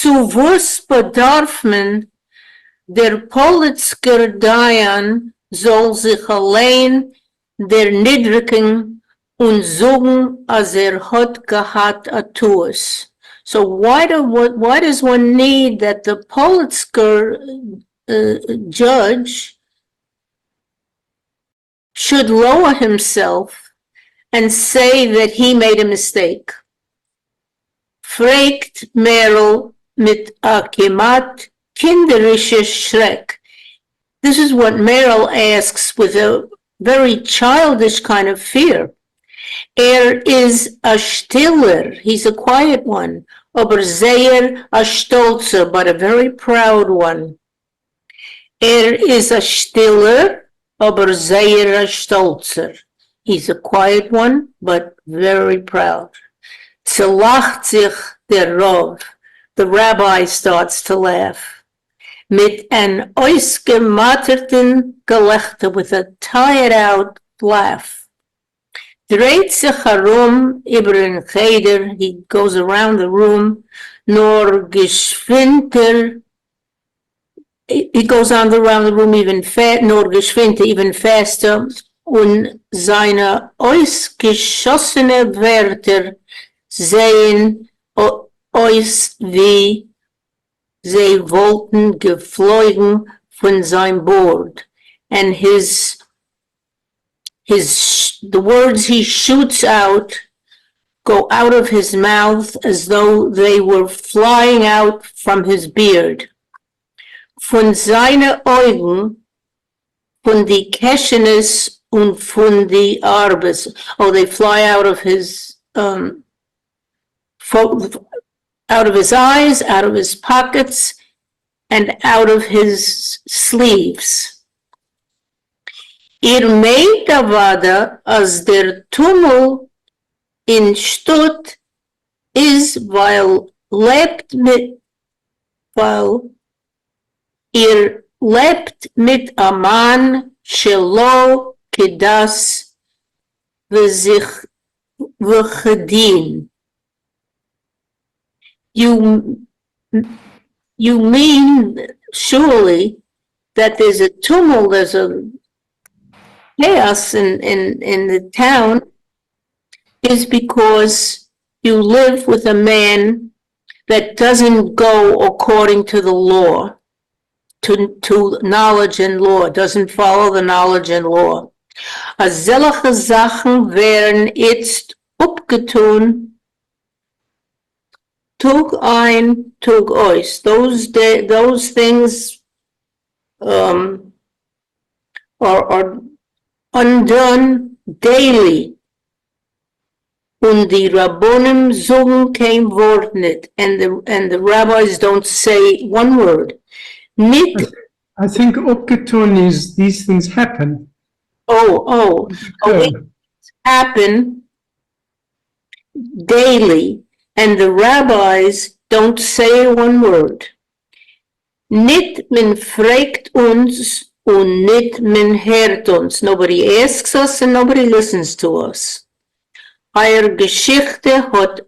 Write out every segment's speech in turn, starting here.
Zu was bedarf man, der Politzer Dayan soll sich allein der niedrigen und sagen, als hat gehabt a tues. So why does one need that the Politzer judge should lower himself and say that he made a mistake? Fragt Merrill mit a kemat kinderische Schreck. This is what Merrill asks with a very childish kind of fear. Is a stiller, he's a quiet one, aber sehr a stolzer, but a very proud one. Is a stiller, aber sehr a stolzer. He's a quiet one, but very proud. Zelacht sich der Rav. The rabbi starts to laugh. Mit an ausgematterten Gelächter, with a tired out laugh. Dreht sich herum über den Cheder, he goes around the room, nor geschwinter, he goes on around the room nor geschwinter, even faster, und seine ausgeschossene Wörter sehen aus wie sie wollten geflogen von seinem Bord. And the words he shoots out go out of his mouth as though they were flying out from his beard. Von seine Augen, von die Keschenes und von die Arbes. Oh, they fly out of his out of his eyes, out of his pockets, and out of his sleeves. Meint avada as der Tummel in Stutt is, weil lebt mit a man shelo kedas v'zich v'chedin. You mean surely that there's a tumult, there's a chaos in the town, is because you live with a man that doesn't go according to the law, to knowledge and law, doesn't follow the knowledge and law. Als solche Sachen werden jetzt upgetun, Tug ein, Tug aus. Those things are undone daily. Und die Rabbonim sagen kein Wort nicht. And the rabbis don't say one word. Nicht. I think upgetun is these things happen. They happen daily. And the rabbis don't say one word. Nit men fragt uns und nit men hört uns. Nobody asks us and nobody listens to us. Eure Geschichte hat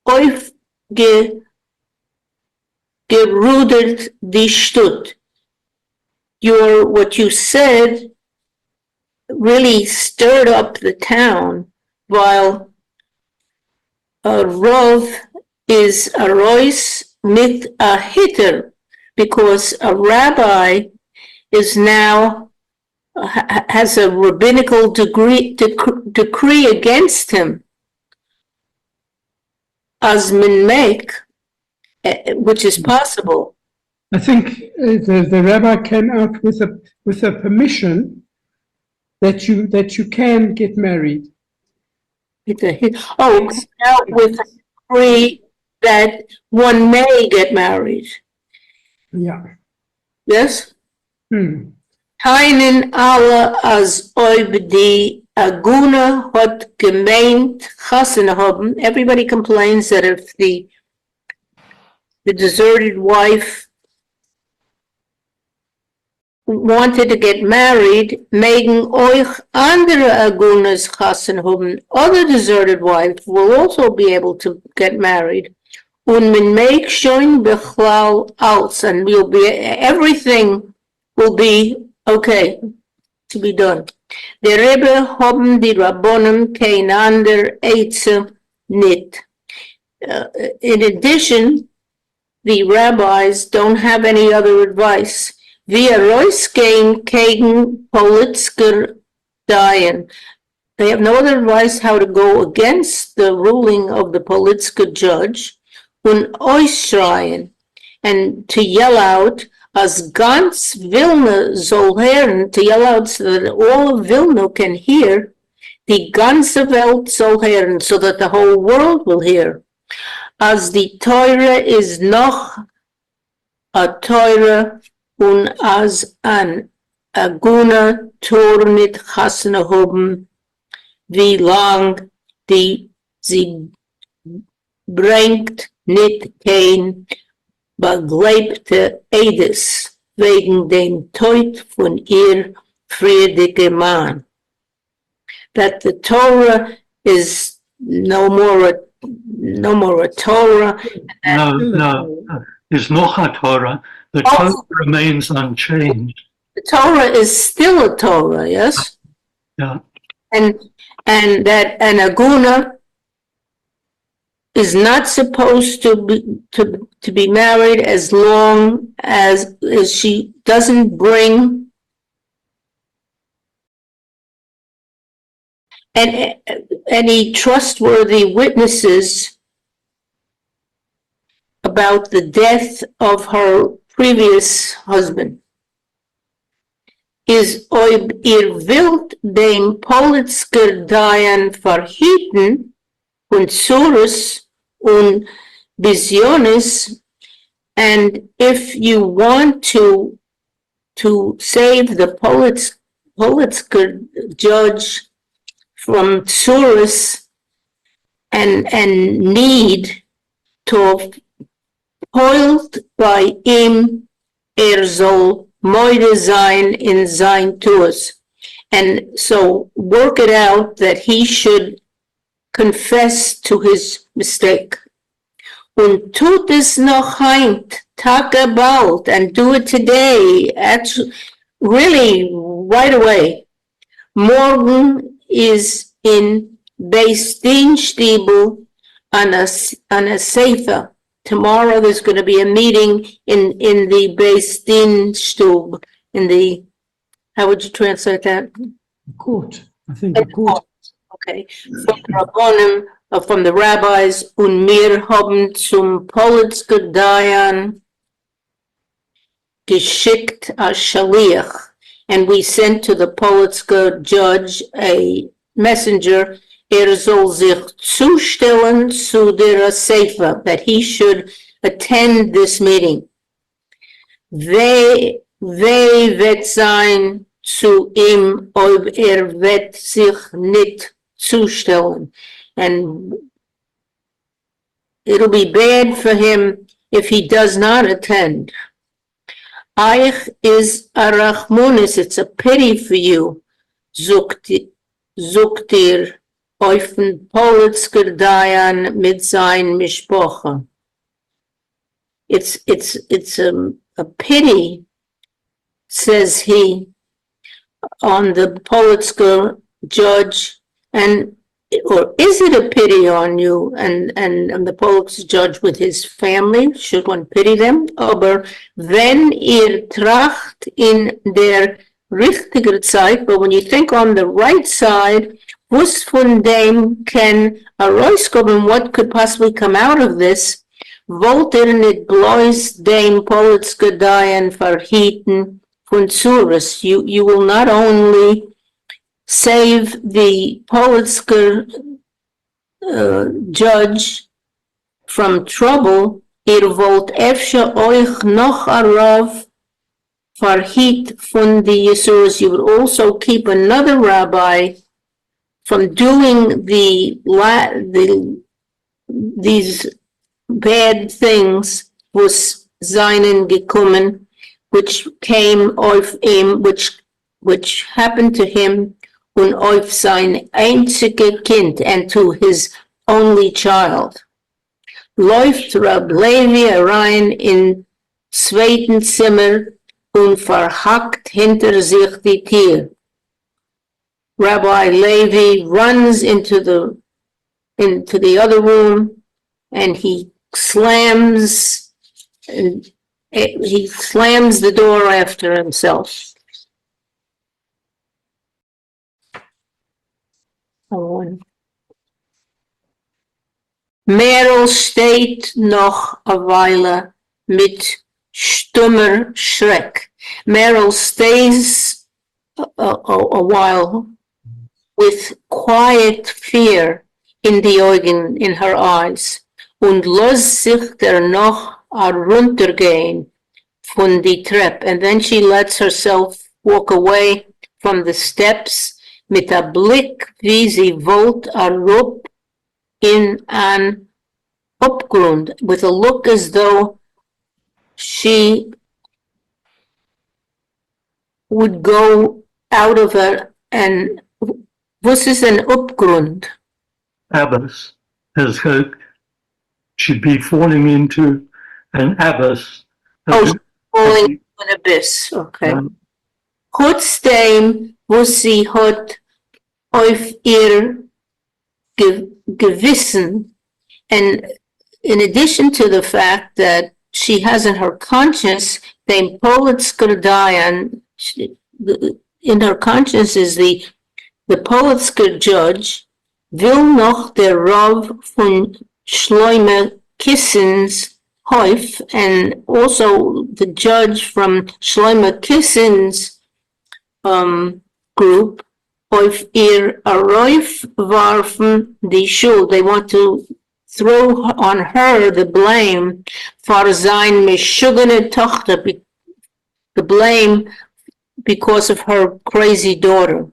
aufgerudert die Stutt. What you said really stirred up the town, while a Rav is a rois mit a hitter, because a rabbi is now has a rabbinical decree against him, as men make, which is possible. I think the rabbi came out with a permission that you can get married. Out with a decree that one may get married. Yeah. Yes? Keinen alle als ob die AGUNE hat gemeint Chassen haben. Everybody complains that if the deserted wife wanted to get married, megen euch andere AGUNEs Chassen haben. Other deserted wives will also be able to get married. Und man make schon bechlal als, and everything will be okay to be done. Der Rebbe haben die Rabbonim kein ander Eitze nit. In addition, the rabbis don't have any other advice. Wir rausgehen gegen Politzker Dayan. They have no other advice how to go against the ruling of the Politzker judge und ausschreien, and to yell out, as ganz Vilna soll hören, to yell out so that all of Vilna can hear, die ganze Welt soll hören, so that the whole world will hear. As die Teure is noch a Teure und as an Agune Tor nit chasne hoben, wie lang die sie bringt nit kein begleibte Edes wegen dem Tod von ihr friedige Mann. That the Torah is no more a Torah. No. There's noch a Torah. The Torah remains unchanged. The Torah is still a Torah, yes? Yeah. And that an Aguna is not supposed to be married as long as she doesn't bring any trustworthy witnesses about the death of her previous husband. Is ob wilt dem Politzker Dayan verhüten und Surus und Visiones, and if you want to save the Politzker judge from Surus and need to poilt by ihm soll moide sein in sein Tuas. And so work it out that he should confess to his mistake. Und tut es noch heint, Tage bald, and do it today, actually, really right away. Morgen is in Beis Din Stiebel on a Sefer. Tomorrow there's going to be a meeting in the Beis Din Stub, in the, how would you translate that? Court. I think a court. Okay. From the Rabbonim, from the rabbis, und wir haben zum Politzker Dayan geschickt a Shaliach, and we sent to the Politzker judge a messenger, soll sich zustellen zu der Sefer, that he should attend this meeting. Wer wird sein zu ihm, ob wird sich nicht zustellen. And it'll be bad for him if he does not attend. Eich is a rachmunis, it's a pity for you, sucht ihr auf den Politzker Dayan mit sein Mishpocha. It's a pity, says he, on the Politzker judge, or is it a pity on you and the Politzker judge with his family? Should one pity them? Aber wenn ihr tracht in der richtiger Zeit, but when you think on the right side, was von dem can herauskommen, what could possibly come out of this? Wollt ihr nicht bloß dem Politzker Dayan verhüten von Surus? You will not only save the Politzker judge from trouble, ihr wollt efsche euch noch arav verhit von the Yisuras. You would also keep another rabbi from doing these bad things, was seinen gekommen, which came auf ihm, which happened to him, und auf sein einzige Kind, and to his only child. läuft Rab Levi rein in zweiten Zimmer und verhackt hinter sich die Tür. Rabbi Levi runs into the other room and he slams the door after himself. Meryl steht noch a Weile mit stummer Schreck. Meryl stays a while with quiet fear in the Augen, in her eyes, und lässt sich noch heruntergehen von die Treppe. And then she lets herself walk away from the steps mit a Blick, wie sie wollt herup in an Abgrund, with a look as though she would go out of it. And was is an Abgrund? Abyss. As her, she'd be falling into an abyss. Oh, falling into an abyss, okay. Trotzdem, was sie hat auf ihr Gewissen, and in addition to the fact that she has in her conscience the Politzer Dayan, in her conscience is the Politzer judge, will noch der Rav von Shloime Kissens Häuf, and also the judge from Shloime Kissens group, auf ihr Arauf warfen die Schuld. They want to throw on her the blame for sein mischugene Tochter, the blame because of her crazy daughter.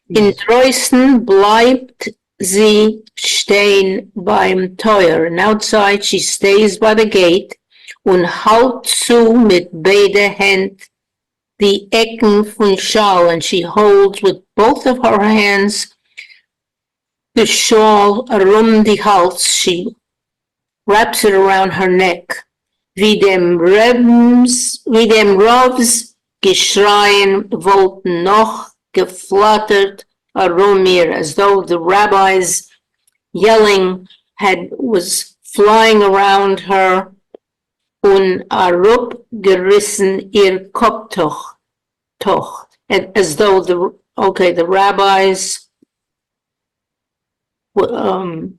In Dreußen bleibt sie stehen beim Teuer, and outside she stays by the gate und halt zu mit beide Händen the Ecken von Schal, and she holds with both of her hands the shawl around the hals. She wraps it around her neck. Wie dem Ravs Geschreien wollten noch geflattert around mir, as though the rabbis yelling was flying around her, und gerissen ihr Kopftuch, as though the rabbis, the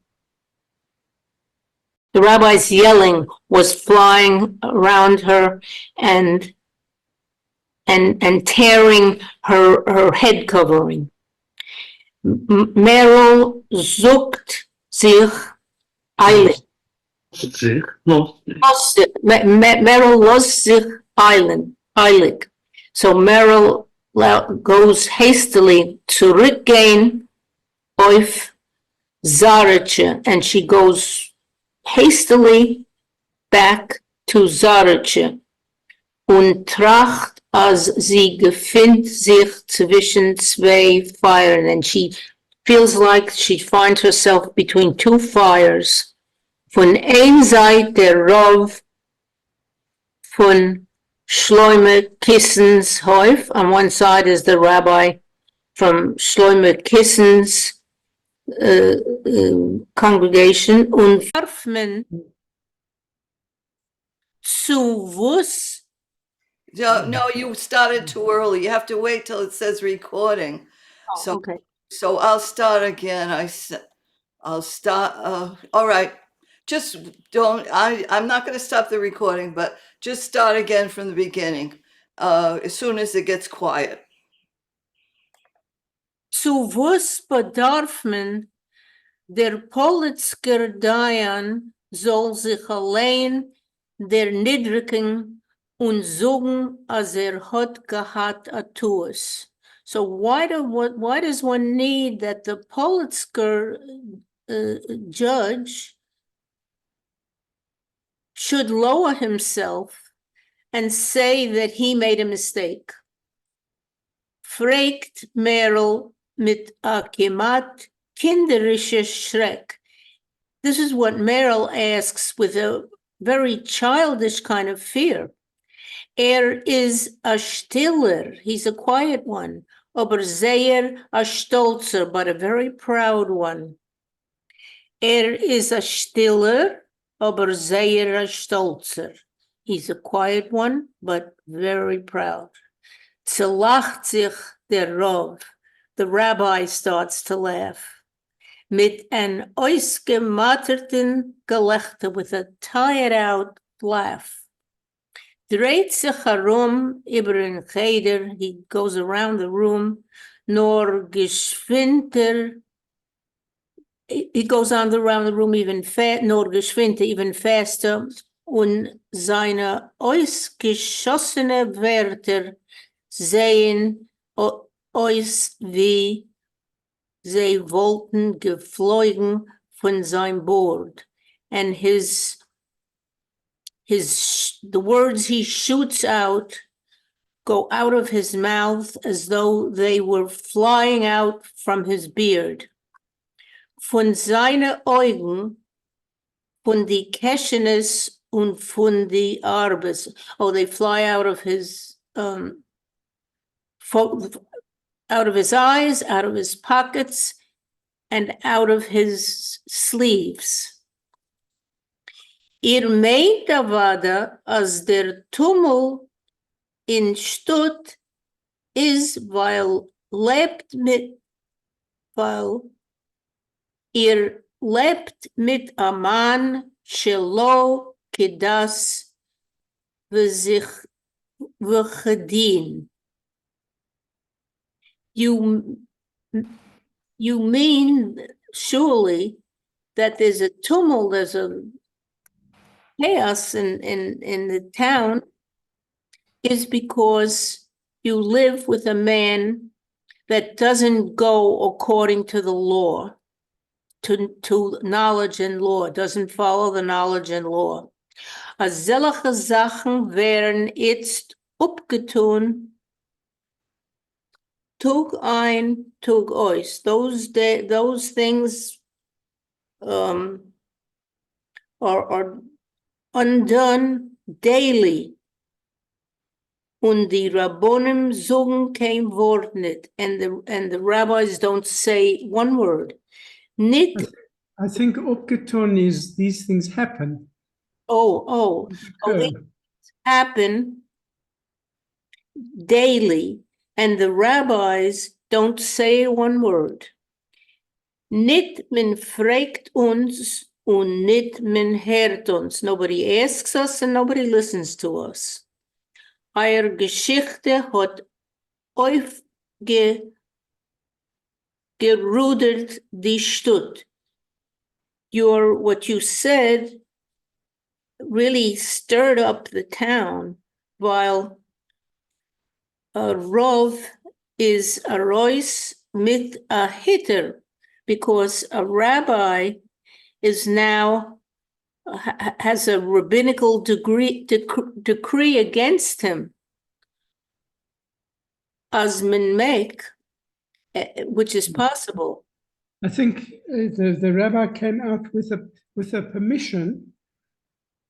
rabbis yelling was flying around her and tearing her head covering. Meryl sucht sich eilig. Meryl lost sich eilig. So Meryl goes hastily zurückgehen auf Zarache, and she goes hastily back to Zarache und tracht, als sie gefindt sich zwischen zwei fires, and she feels like she finds herself between two fires. Von einer Seite der Rav von Shloime Kissens Häuf. On one side is the rabbi from Shloime Kissens congregation. Und darf man zu was? No, you started too early. You have to wait till it says recording. Oh, okay. So I'll start again. I'll start. All right. Just don't. I'm not going to stop the recording, but just start again from the beginning. As soon as it gets quiet. Zu was bedarf man, der Politzer Dayan soll sich allein der niedrigen und sagen, als hat gehabt a tuas. So why does one need that the Politzer judge should lower himself and say that he made a mistake? Fragt Meryl mit a kemat kinderischer Schreck. This is what Merrill asks with a very childish kind of fear. Is a stiller, he's a quiet one, aber sehr a stolzer, but a very proud one. Is a stiller, aber sehr a stolzer. He's a quiet one, but very proud. Zelacht sich der Rav. The rabbi starts to laugh. Mit an ausgematterten Gelächter, with a tired out laugh. Dreht sich herum über den Cheder, he goes around the room, nor geschwinter, he goes on around the room nor geschwinter, even faster, und seine ausgeschossene Wörter sehen aus wie sie wollten geflogen von seinem Bord, and the words he shoots out go out of his mouth as though they were flying out from his beard. Von seine Augen, von die Keschenes und von die Arbes. Oh, they fly out of his out of his eyes, out of his pockets, and out of his sleeves. Meint avada as der Tummel in Stutt is, weil lebt mit a man shelo kedas v'zich v'chadin. You mean surely that there's a tumult, there's a chaos in the town, is because you live with a man that doesn't go according to the law, to knowledge and law, doesn't follow the knowledge and law. Als solche Sachen wären jetzt upgetun, Tug ein, Tug aus. Those things are undone daily. Und die Rabbonim sagen kein Wort nicht, and the rabbis don't say one word. Nicht. I think upgetun is these things happen. They happen daily, and the rabbis don't say one word. Nit men fragt uns und nit men hört uns. Nobody asks us and nobody listens to us. Eure Geschichte hat aufgerudert die Stutt. What you said really stirred up the town, while a Rov is a Rois mit a hitter, because a rabbi is now has a rabbinical decree against him, as men make, which is possible. I think the rabbi came out with a permission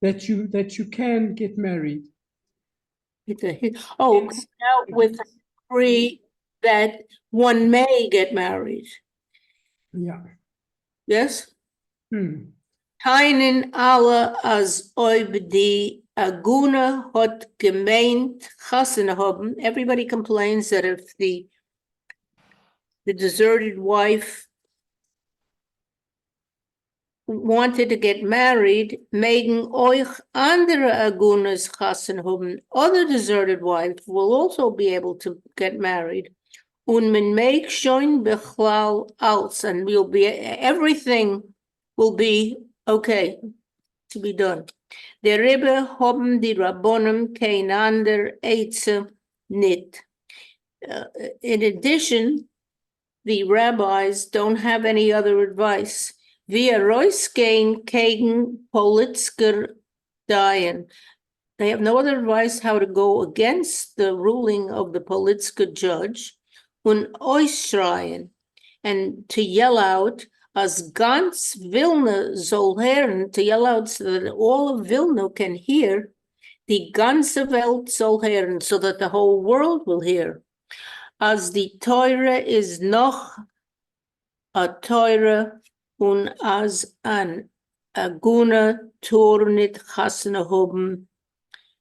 that you can get married. Out with a decree that one may get married. Yeah. Yes? Keinen alle as ob die AGUNE hat gemeint Chassen haben. Everybody complains that if the deserted wife wanted to get married, megen euch andere AGUNEs Chassen haben. Other deserted wives will also be able to get married. Und men make schon bechlal als, and everything will be okay to be done. Der Rebbe haben die Rabbonim kein ander Eitze nit. In addition, the rabbis don't have any other advice. Wir rausgehen gegen Politzker Dayan. They have no other advice how to go against the ruling of the Politzker judge, und ausschreien, and to yell out, as ganz Vilna soll hören, to yell out so that all of Vilna can hear, die ganze Welt soll hören, so that the whole world will hear. As die Teure is noch a Teure und as an AGUNE Tor nit chassene hoben,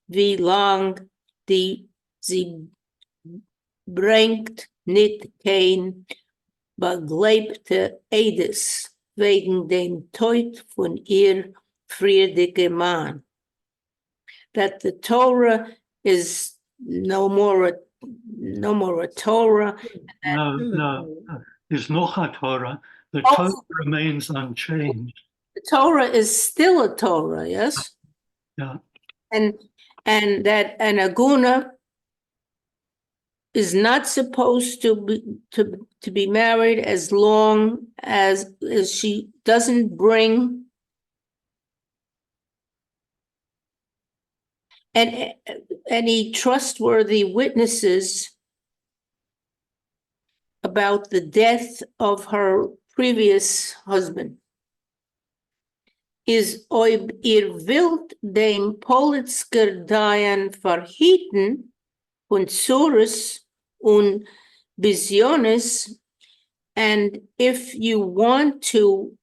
wie lang die sie bringt nit kein begleibte Edes wegen dem Tod von ihr friedige Mann. That the Torah is no more a Torah. No. There's noch a Torah. The Oh. Torah remains unchanged. The Torah is still a Torah, yes? Yeah. And that an aguna is not supposed to be married as long as she doesn't bring any trustworthy witnesses about the death of her previous husband. Is ob ihr wilt dem Politsker Dayan verhieten und Surus und Visiones, and if you want to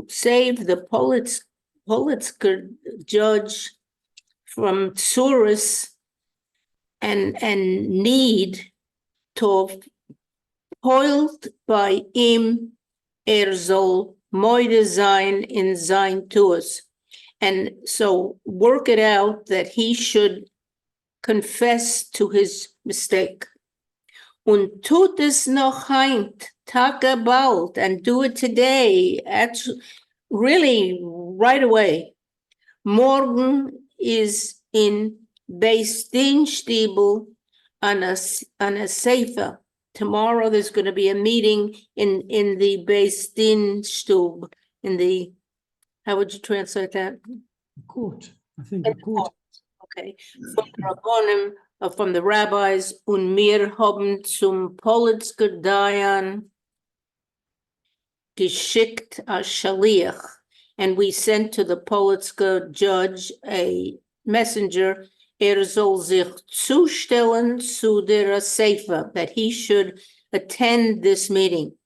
save the Politsker judge from Surus and need to poilt by ihm soll moide sein in sein Tuas. And so work it out that he should confess to his mistake. Und tut es noch heint, Tage bald, and do it today, actually, really right away. Morgen is in Beis Din Stiebel on a Sefer. Tomorrow there's going to be a meeting in the Beis Din Stub, in the, how would you translate that? Court. I think a court. Okay. From the Rabbonim, from the rabbis, und wir haben zum Politsker Dayan geschickt a Shaliach, and we sent to the Politsker judge a messenger, soll sich zustellen zu der Sefer, that he should attend this meeting.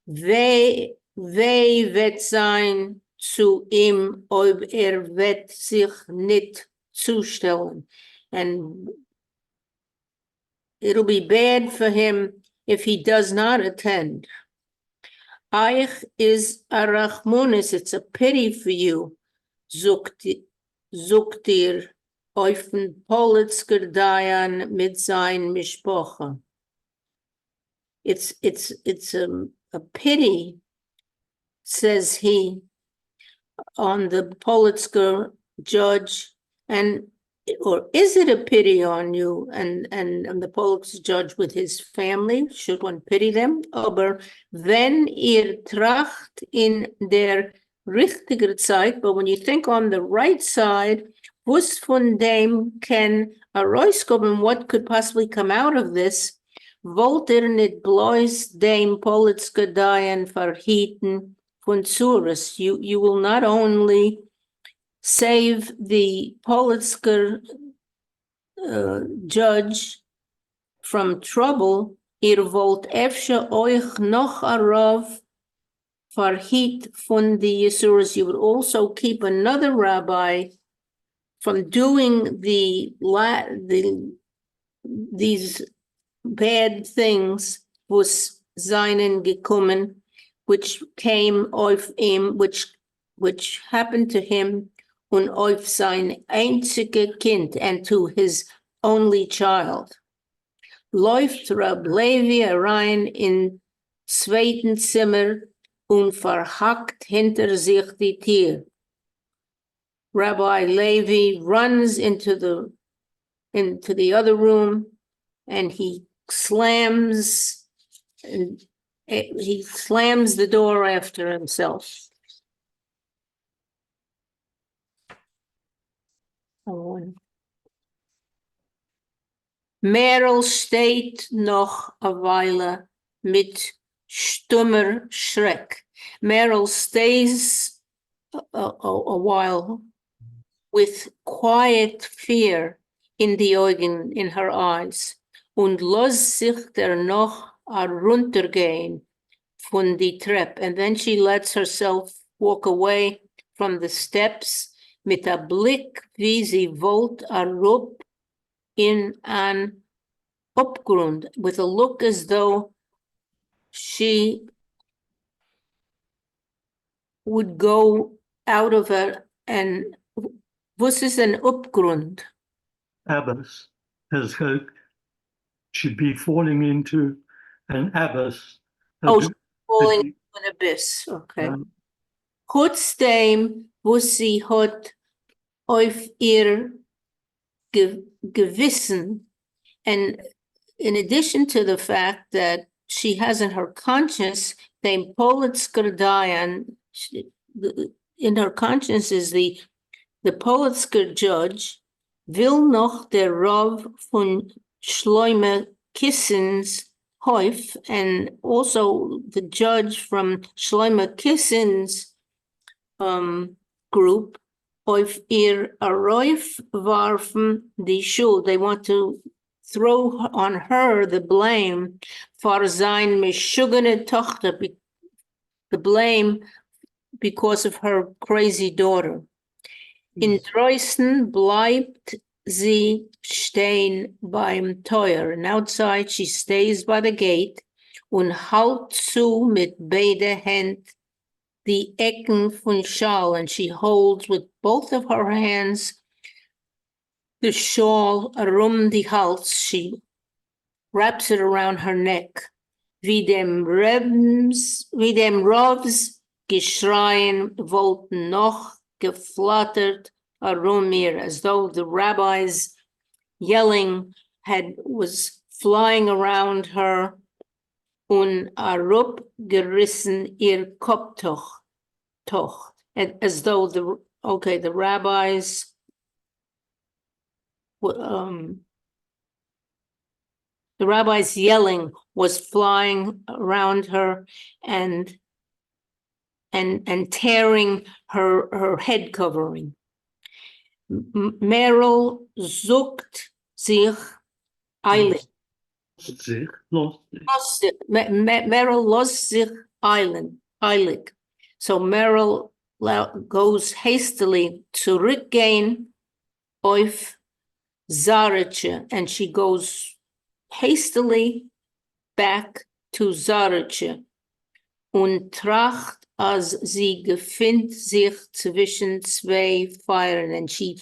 Wer wird sein zu ihm, ob wird sich nicht zustellen. And it'll be bad for him if he does not attend. Eich is a rachmunis, it's a pity for you, sucht ihr auf den Politsker Dayan mit sein Mishpocha. It's a pity, says he, on the Politsker judge, or is it a pity on you and the Politsker judge with his family? Should one pity them? Aber wenn ihr tracht in der richtiger Zeit, but when you think on the right side, was von dem can herauskommen, what could possibly come out of this? Wollt ihr nicht bloß dem Politsker Dayan verhieten von Surus? You will not only save the Politsker judge from trouble, ihr wollt efsche euch noch arav verhiet von the Yisuras. You would also keep another rabbi from doing these bad things, was seinen gekommen, which came auf ihm, which happened to him, und auf sein einzige Kind, and to his only child. Läuft Rab Levi herein in zweiten Zimmer und verhackt hinter sich die Tür. Rabbi Levi runs into the other room, and he slams the door after himself. Merel steht noch a Weile mit stummer Schreck. Meryl stays a while with quiet fear in the Augen, in her eyes, und lässt sich noch heruntergehen von die Treppe. And then she lets herself walk away from the steps mit a Blick, wie sie wollt, rup in an Abgrund, with a look as though she would go out of it. And was is an Abgrund? Abyss, as though she'd be falling into an abyss. Oh, she's falling into an abyss. Okay. Trotzdem, was sie hat auf ihr Gewissen, and in addition to the fact that she has in her conscience the Politzer Dayan, in her conscience is the Politzer judge, will noch der Rav von Schleimer Kissens Häuf, and also the judge from Schleimer Kissens group, auf ihr Arauf warfen die Schuld. They want to throw on her the blame for sein mischugene Tochter, the blame because of her crazy daughter. In Dreußen bleibt sie stehen beim Teuer, and outside she stays by the gate und halt zu mit beide Händen the Ecken von Schal, and she holds with both of her hands the shawl around the hals. She wraps it around her neck. Wie dem Rovs Geschreien wollten noch geflattert around mir, as though the rabbi's yelling was flying around her. Und gerissen ihr Kopftuch, as though the rabbis, the rabbi's yelling was flying around her and tearing her head covering. Meryl sucht sich eilig. Meryl lost sich eilig. So Meryl goes hastily zurückgehen auf Zariche, and she goes hastily back to Zariche und tracht, als sie gefindt sich zwischen zwei fires, and she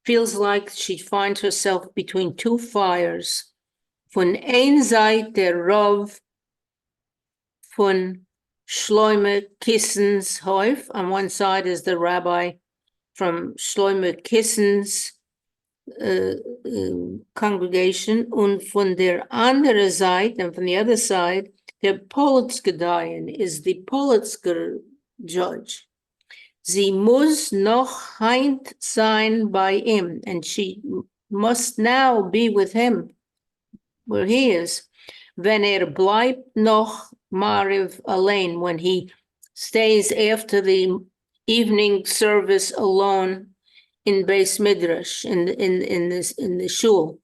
feels like she finds herself between two fires. Von einer Seite der Rav von Schleimer Kissens Häuf. On one side is the rabbi from Schleimer Kissens congregation, und von der anderen Seite, and from the other side, der Politzer Dayan is the Politzer judge. Sie muss noch heint sein bei ihm, and she must now be with him where he is. Wenn bleibt noch Mariv allein, when he stays after the evening service alone in Beis Midrash, in the shul.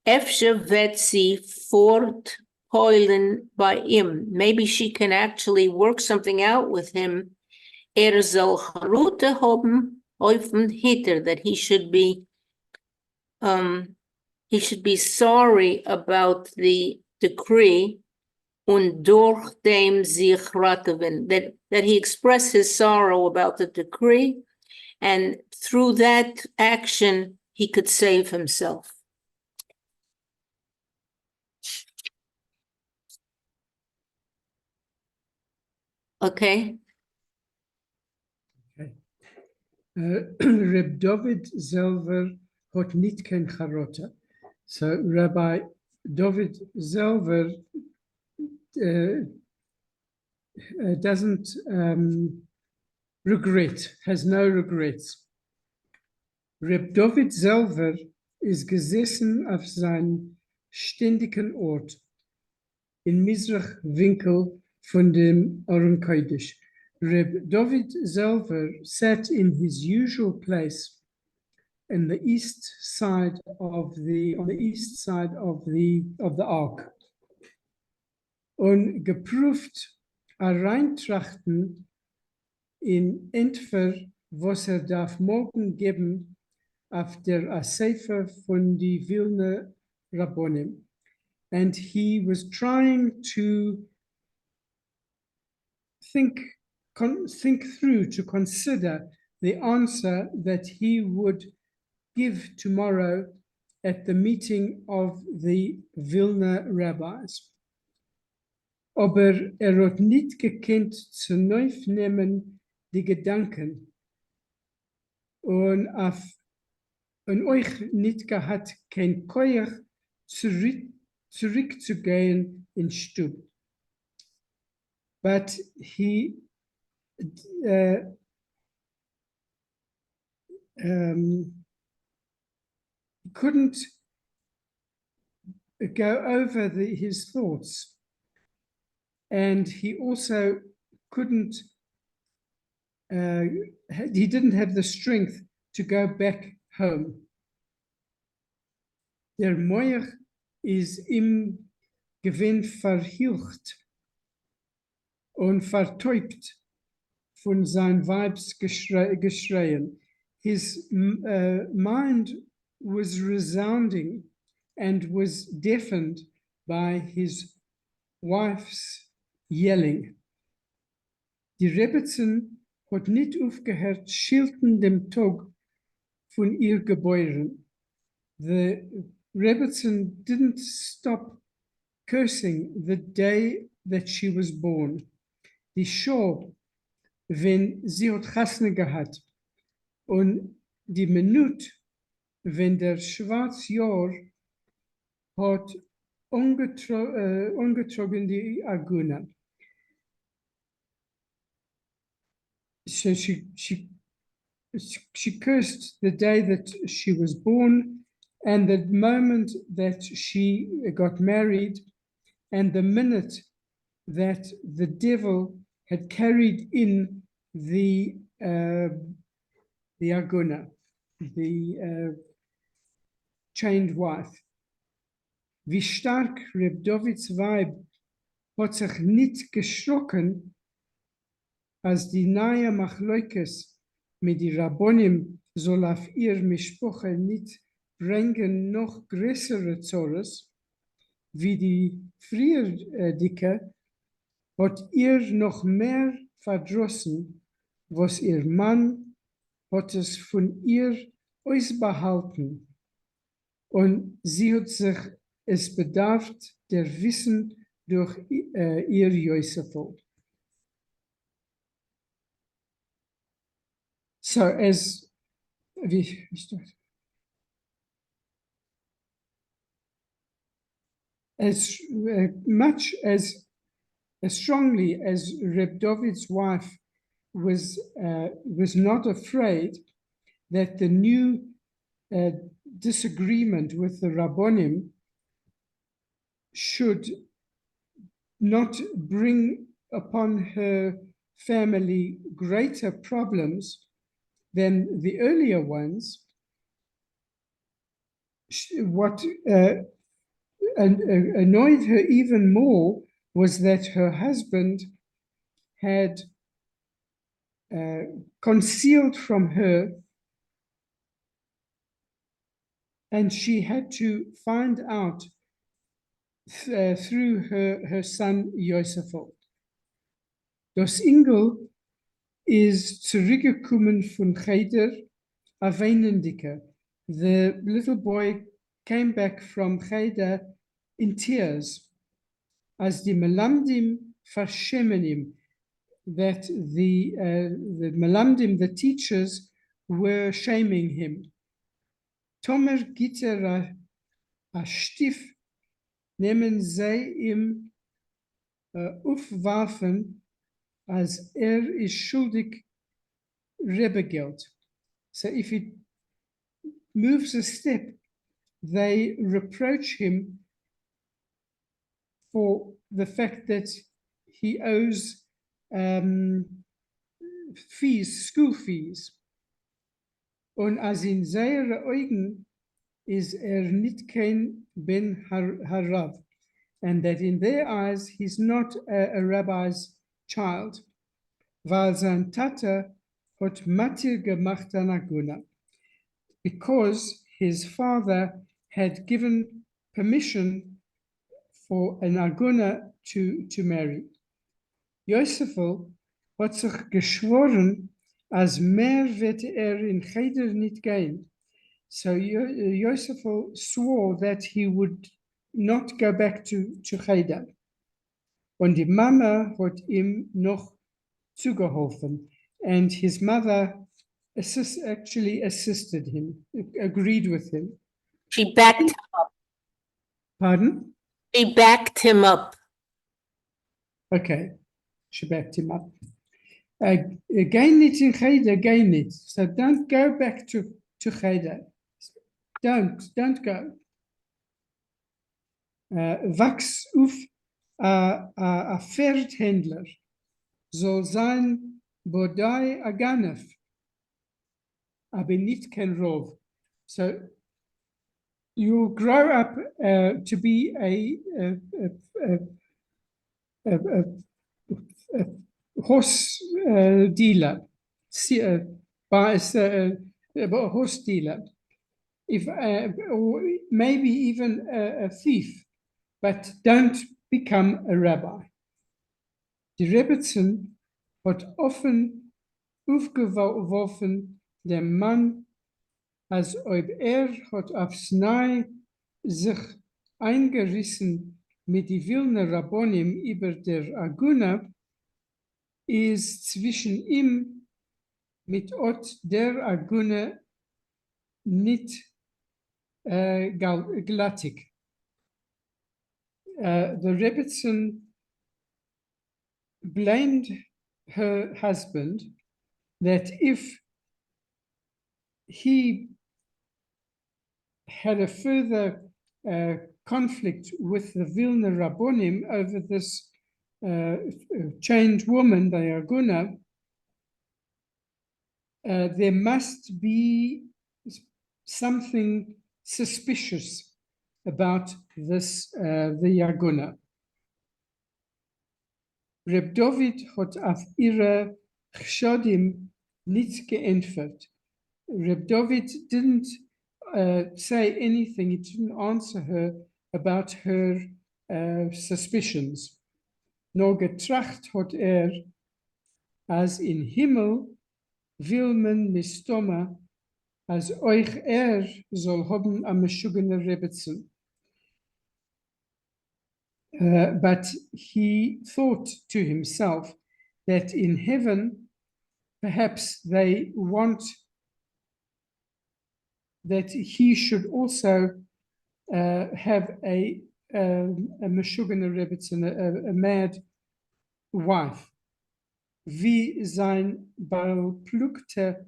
Efshe wird sie fortheulen bei ihm. Maybe she can actually work something out with him. Soll Charute haben auf den Hitter, that he should be sorry about the decree, und durch dem sich raten, that he expressed his sorrow about the decree, and through that action he could save himself. Okay. Reb David selber hat nicht kein Charota. So Rabbi David selber doesn't has no regrets. Reb David selber ist gesessen auf seinem ständigen Ort in Mizrach Winkel von dem Aron Kodesh. Reb David selber sat in his usual place on the east side of the ark. Und geprüft reintrachten in entfer, was darf morgen geben auf der Asefer von die Vilna Rabbonim. And he was trying to think through, to consider the answer that he would give tomorrow at the meeting of the Vilna rabbis. Aber hat nicht gekannt zu neu nehmen die Gedanken und euch nicht gehabt, kein Keuch zurückzugehen in Stub. But he couldn't go over his thoughts. And he also couldn't, he didn't have the strength to go back home. Der Moich ist im Gewinn verhilcht und vertäubt von sein Weibsgeschreien. His mind was resounding and was deafened by his wife's yelling. Die Rebbetzin hat nicht aufgehört, schilten dem Tag von ihr Gebäuren. The Rebbetzin didn't stop cursing the day that she was born. Die Show, wenn sie hat Chasne gehabt, und die Minute, wenn der Schwarzjahr hat ungetrogen die Agune. So she cursed the day that she was born and the moment that she got married and the minute that the devil had carried in the Aguna, the chained wife. Wie stark Reb Davids Weib hat sich nicht geschrocken, als die neue Machleukes mit die Rabbonim soll auf ihr Mischpoche nicht bringen noch größere Zores, wie die Frierdicke, hat ihr noch mehr verdrossen, was ihr Mann hat es von ihr ausbehalten. Und sie hat sich es bedarf der Wissen durch ihr Joseph. So as much as strongly as Reb David's wife was not afraid that the new disagreement with the Rabbonim should not bring upon her family greater problems than the earlier ones. What annoyed her even more was that her husband had concealed from her, and she had to find out through her son Joseph. Das Engel ist zurückgekommen von Cheder, a weinendike. The little boy came back from Cheder in tears, as die Melamdim verschämen ihm, that the Melamdim, the teachers, were shaming him. Tomer Gitter a Stief nehmen sie ihm aufwarfen, als ist schuldig Rebegeld. So if he moves a step, they reproach him for the fact that he owes fees, school fees. Und als in seine Augen is nicht kein Ben Harav, and that in their eyes he's not a rabbi's child, weil sein Tata hat Matir gemacht an Aguna, because his father had given permission for an Aguna to marry. Josefel hat sich geschworen, als mehr wird in Cheder nicht gehen. So Joseph swore that he would not go back to Cheder. Und die Mama hat ihm noch zugeholfen. And his mother actually assisted him, agreed with him. She backed him up. Pardon? She backed him up. Okay, she backed him up. Gain it in Cheder, gain it. So don't go back to Cheder. Don't go. Wachs auf a Pferdhändler soll sein Bodai Aganef, aber nicht kein Rov. So you grow up to be a horse dealer, a horse dealer. Or maybe even a thief, but don't become a rabbi. Die Rebbetzin hat offen aufgeworfen dem Mann, als ob hat aufs Neue sich eingerissen mit die Wilner Rabbonim über der Aguna, ist zwischen ihm mit Ot der Aguna nicht glattig. The Rebbetzin blamed her husband that if he had a further conflict with the Vilna Rabbonim over this chained woman, the Aguna, there must be something suspicious about this, the Aguna. Reb David hat auf ihre Chshodim nicht geantwortet. Reb David didn't say anything, he didn't answer her about her suspicions. Nur getracht hat als in Himmel will man mistoma, als euch soll haben am Meshuggene Rebbetzin. But he thought to himself that in heaven, perhaps they want that he should also have a Meshuggene Rebbetzin, a mad wife. Wie sein Balplukte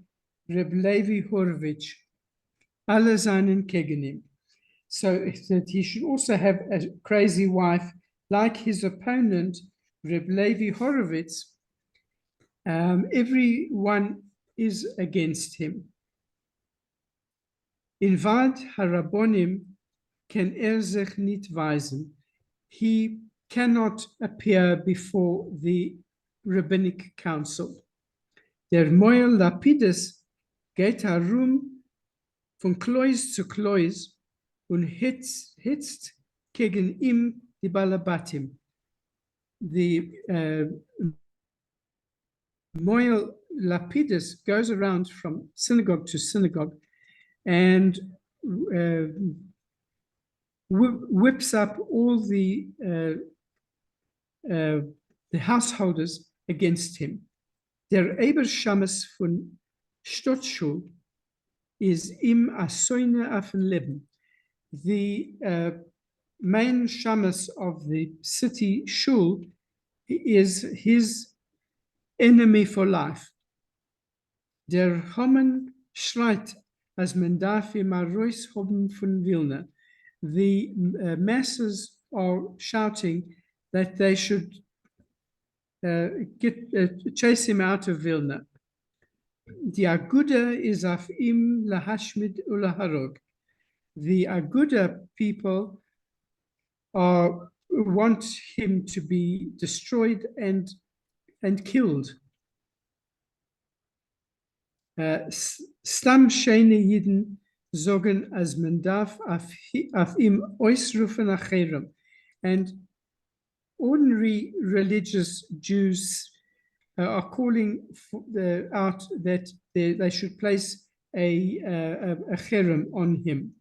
Reb Levi Horowitz, alle seinen Kegenim. So that he should also have a crazy wife like his opponent, Reb Levi Horowitz. Everyone is against him. In Vad Harabonim can sich nicht weisen. He cannot appear before the rabbinic council. Der Moel Lapidus geht herum von Klois zu Klois und hitzt gegen ihm die Balabatim. The Moel Lapidus goes around from synagogue to synagogue and whips up all the householders against him. Der Ebershammes von Stottschul is im Asoine auf dem Leben. The main shamus of the city shul is his enemy for life. Der Homen schreit, as men darf im Arois haben von Vilna. The masses are shouting that they should chase him out of Vilna. The Aguda is af im lahashmid ulaharog. The Aguda people want him to be destroyed and killed. Stam shene Yidden zogen as men darf af im oisrufen acherem. And ordinary religious Jews are calling out that they should place a cherem on him.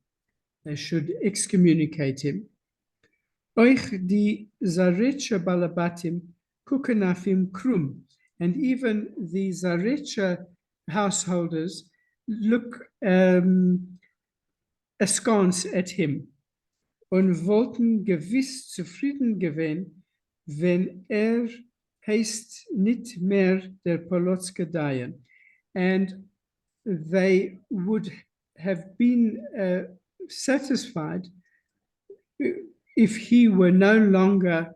They should excommunicate him. Oich di Zarecha balabatim kukanafim krum. And even the Zarecha householders look askance at him. Und wollten gewiss zufrieden gewesen, wenn heißt nicht mehr der Polotske Dayan. And they would have been satisfied if he were no longer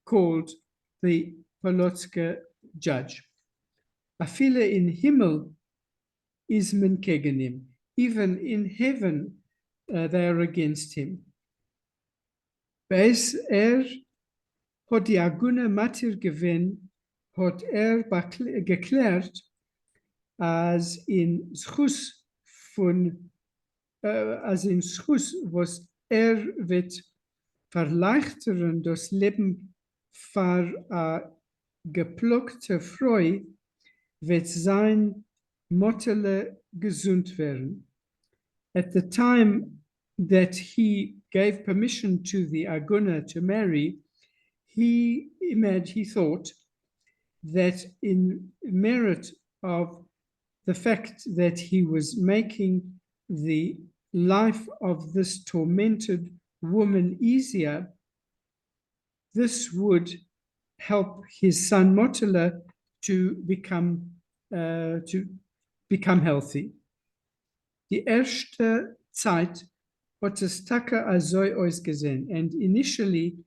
called the Polotske judge. Afile in Himmel is men gegen him. Even in heaven, they are against him. Beis hat die Agune Matir gewinn, hat geklärt, als in Schus was wird verleichtern das Leben für a geplockte Freu, wird sein Mottele gesund werden. At the time that he gave permission to the Aguna to marry, he thought that in merit of the fact that he was making the life of this tormented woman easier, this would help his son Motala to become healthy. Die erste Zeit hat es taka azoi ausgesehen, and initially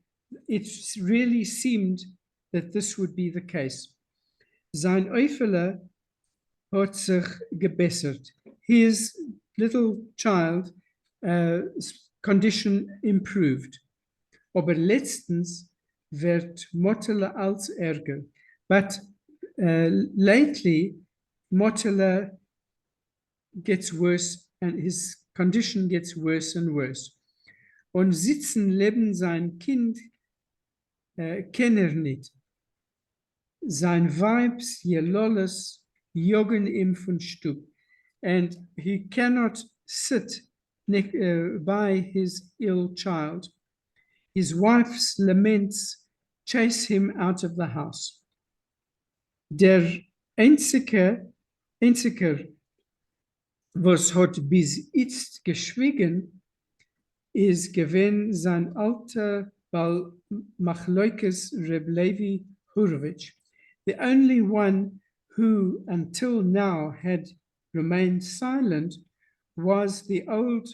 it really seemed that this would be the case. Sein Eufele hat sich gebessert. His little child condition improved. Aber letztens wird Motala als ärger. But lately, Motala gets worse and his condition gets worse and worse. Und sitzen neben sein Kind kennt nicht. Sein Weibs Jelolles jogen ihm von Stub. And he cannot sit by his ill child. His wife's laments chase him out of the house. Der einzige was hat bis jetzt geschwiegen, ist gewesen sein alter Bal Machloikes Reb Levi Horowitz, the only one who until now had remained silent was the old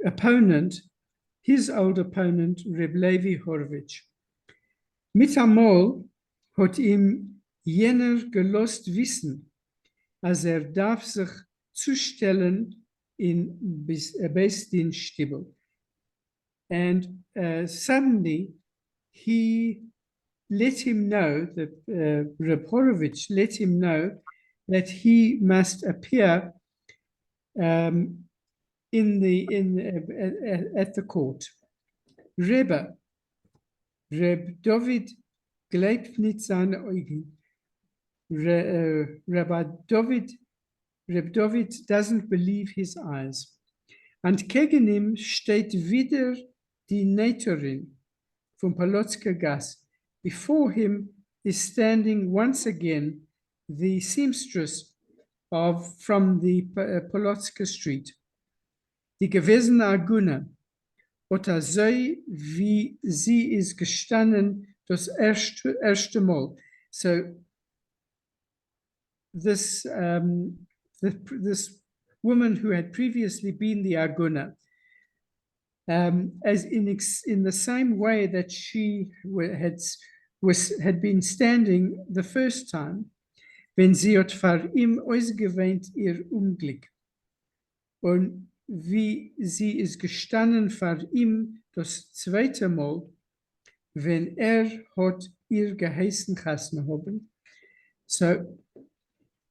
opponent, his old opponent, Reb Levi Horowitz. Mit amol hat ihm jener gelost wissen, als darf sich zustellen in Beistin Stibel. And suddenly he let him know that Reb Horowitz let him know that he must appear at the court. Reb David gleibt nicht seine Augen. Reb David doesn't believe his eyes. And gegen ihm steht wieder die Nähterin from Polotska Gas. Before him is standing once again the seamstress from the Polotska street. Die gewesene Agune, oder so wie sie ist gestanden das erste Mal. So this woman who had previously been the Aguna as in the same way that she had been standing the first time, wenn sie hat vor ihm ausgewähnt ihr Unglück. Und wie sie ist gestanden vor ihm das zweite Mal, wenn hat ihr geheißen Kassen haben. So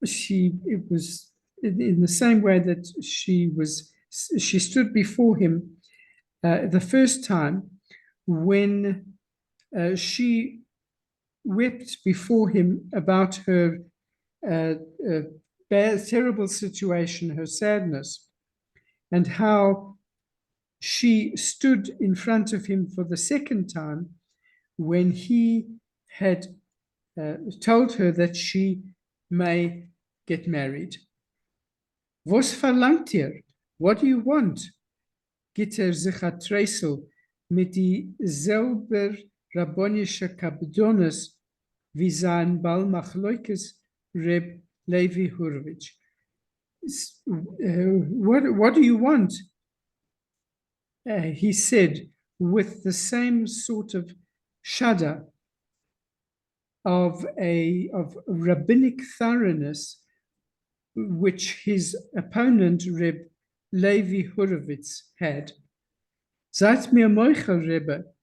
it was in the same way that she stood before him the first time when she wept before him about her terrible situation, her sadness, and how she stood in front of him for the second time when he had told her that she may get married. Was verlangt ihr? What do you want? Geht sich a Tresel mit die selber rabbonische Kapdonis wie sein Balmachleukes Reb Levi Hurwitz. What do you want? He said with the same sort of shudder of rabbinic thoroughness which his opponent Reb Levi Hurwitz had. Seid mir moichel, Rebbe,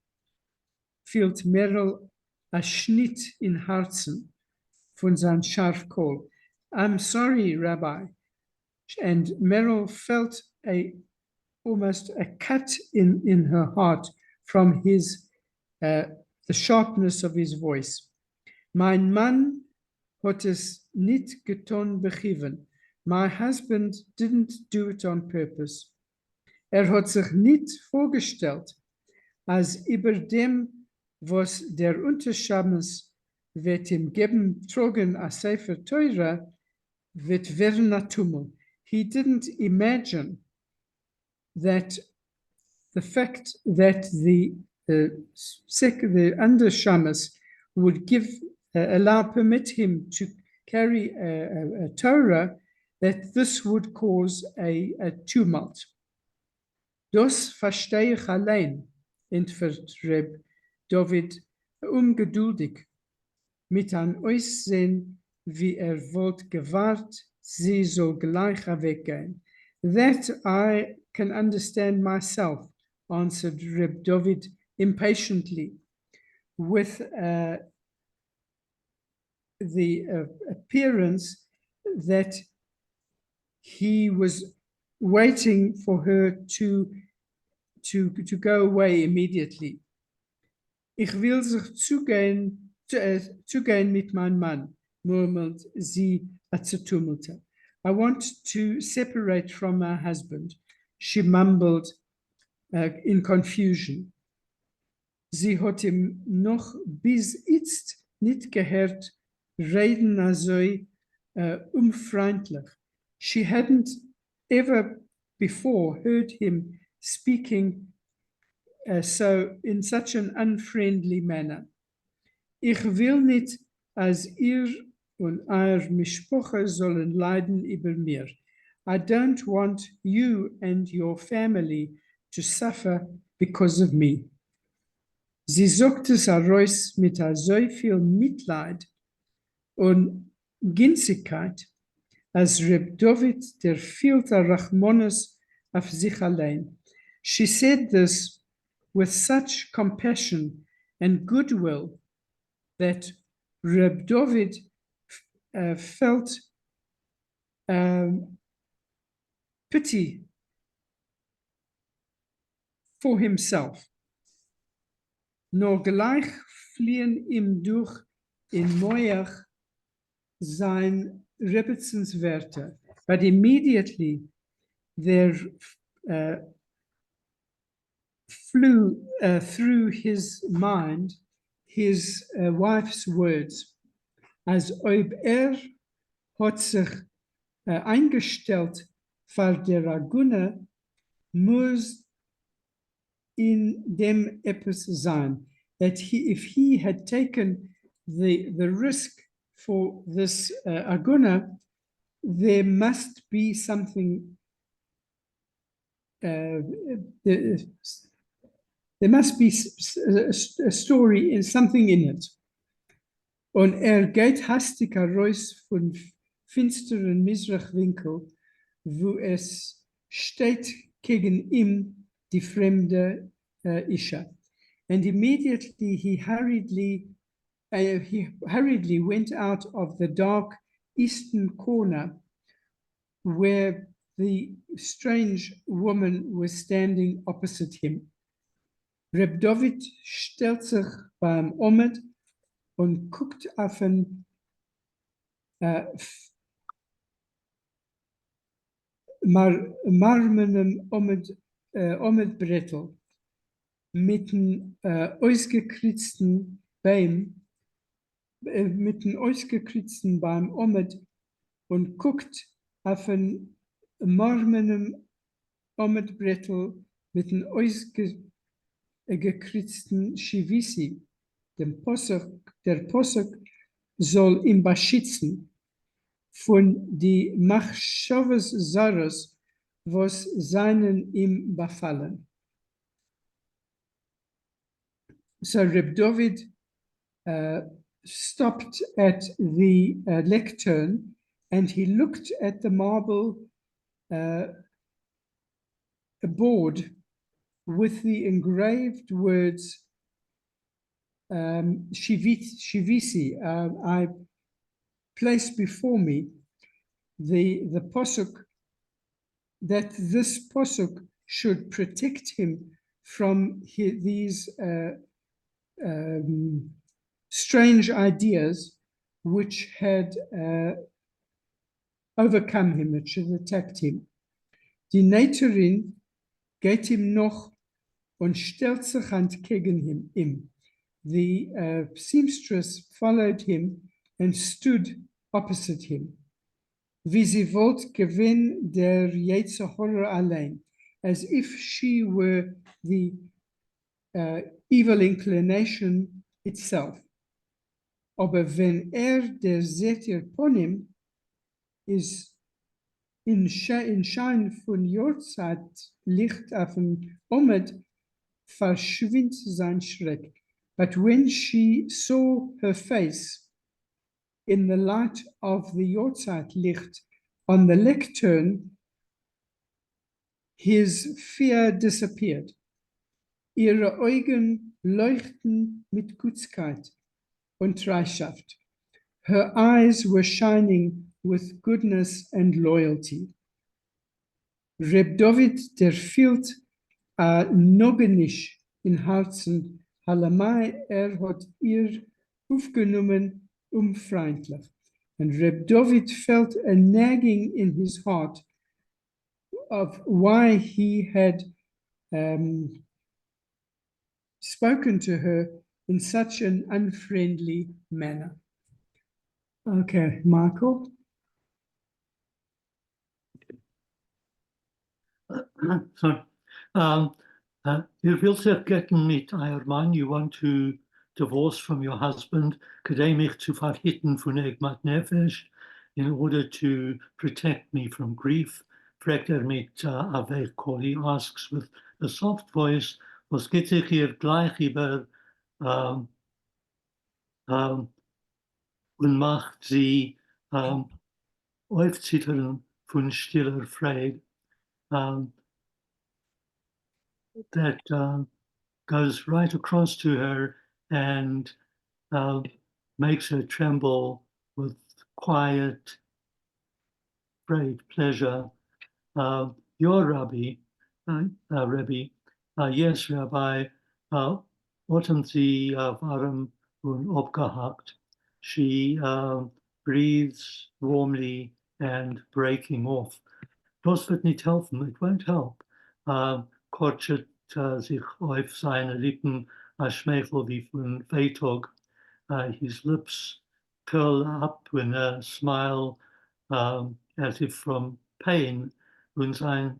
fehlt Merrill a Schnitt in Herzen von sein Scharfkohl. I'm sorry, Rabbi. And Merrill felt almost a cut in her heart from the sharpness of his voice. Mein Mann hat es nicht getan bechiven. My husband didn't do it on purpose. Hat sich nicht vorgestellt, als über dem, was der Unterschammes wird ihm geben, trogen a Sefer Teure, wird werden a Tummel. He didn't imagine that the fact that the Undershammes would permit him to carry a Torah, that this would cause a tumult. Das verstehe ich allein, entfört Reb David ungeduldig, mit einem Aussehen, wie wollt gewahrt, sie soll gleich weggehen. That I can understand myself, answered Reb David impatiently, with the appearance that he was waiting for her to go away immediately. Ich will sich zugehen mit meinem Mann, murmelt sie zertummelte. I want to separate from my husband, she mumbled in confusion. Sie hat ihm noch bis jetzt nicht gehört reden also unfreundlich. She hadn't ever before heard him speaking so in such an unfriendly manner. Ich will nicht, als ihr und euer Mishpoche sollen leiden über mir. I don't want you and your family to suffer because of me. Sie sagt es heraus mit so viel Mitleid und Ginzigkeit, als Reb David, der viel Rachmones auf sich allein. She said this with such compassion and goodwill that Reb David felt pity for himself. Nur gleich fliehen ihm durch in Moyach sein Rebbetzins Werte. But immediately there flew through his mind his wife's words, als ob hat sich eingestellt für der AGUNE muss in dem etwas sein. That if he had taken the risk for this AGUNE, there must be something there must be a story in something in it. Und geht hastig heraus von finsteren Misrachwinkel, wo es steht gegen ihm die fremde Isha. And immediately he hurriedly went out of the dark eastern corner where the strange woman was standing opposite him. Reb David stellt sich beim Omed und guckt auf ein marmernem Omedbrettel mit einem ausgekritzten Bein, beim Omed und guckt auf ein marmernem Omedbrettel mit einem ausgekritzten Shivisi. Der Posuk soll ihn beschützen von die Machshavas Zaros, was seinen ihm befallen. So Reb David stopped at the lectern and he looked at the marble board with the engraved words Shivisi. I placed before me the posuk, that this posuk should protect him from these strange ideas which had overcome him, which had attacked him. Die Nähterin geht ihm noch und stellt sich entgegen ihm. The seamstress followed him and stood opposite him. Wie sie wollte gewinnen der Yetzirah allein, as if she were the evil inclination itself. Aber wenn der Setir Ponim ist in Schein von Jahrzeit Licht auf dem Omed, verschwindet sein Schreck. But when she saw her face in the light of the Yortzeit Licht on the lectern, his fear disappeared. Ihre Augen leuchten mit Gutskeit und Treuschaft. Her eyes were shining with goodness and loyalty. Reb David, der fühlt nogenisch in Herzen, Halamai, hat ihr aufgenommen, freundlich. And Reb David felt a nagging in his heart of why he had spoken to her in such an unfriendly manner. Okay, Michael. Sorry. You wilt zich getten met haar man. You want to divorce from your husband. Kademich to verhitten von Egmat Nefesh in order to protect me from grief. Fragt mit Aveh Koli, asks with a soft voice, was geht sich hier gleich über und macht sie aufzittern von stiller Freude. That goes right across to her and makes her tremble with quiet, great pleasure. Your Rabbi, yes, Rabbi, worden sie warm und abgehakt. She breathes warmly and breaking off. Das wird nicht helfen, it won't help. Kortschet sich auf seine Lippen a Schmeichel wie von Wehtog. His lips curl up in a smile as if from pain. Und sein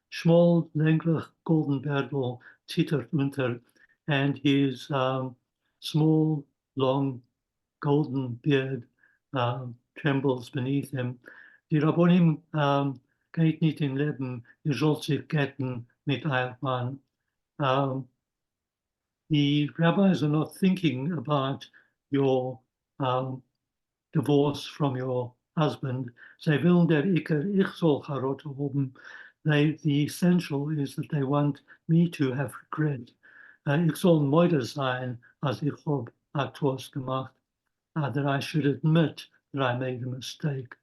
schmal, länglich golden Bärtel zittert unter, and his small, long, golden beard trembles beneath him. Die Rabbonim geht nicht in Leben, ihr sollt sich ketten mit eurem Mann. The rabbis are not thinking about your divorce from your husband. Zij willen dat ik zal garot hebben. The essential is that they want me to have regret. Ik zal moeder zijn als ik heb actos gemacht. That I should admit that I made a mistake.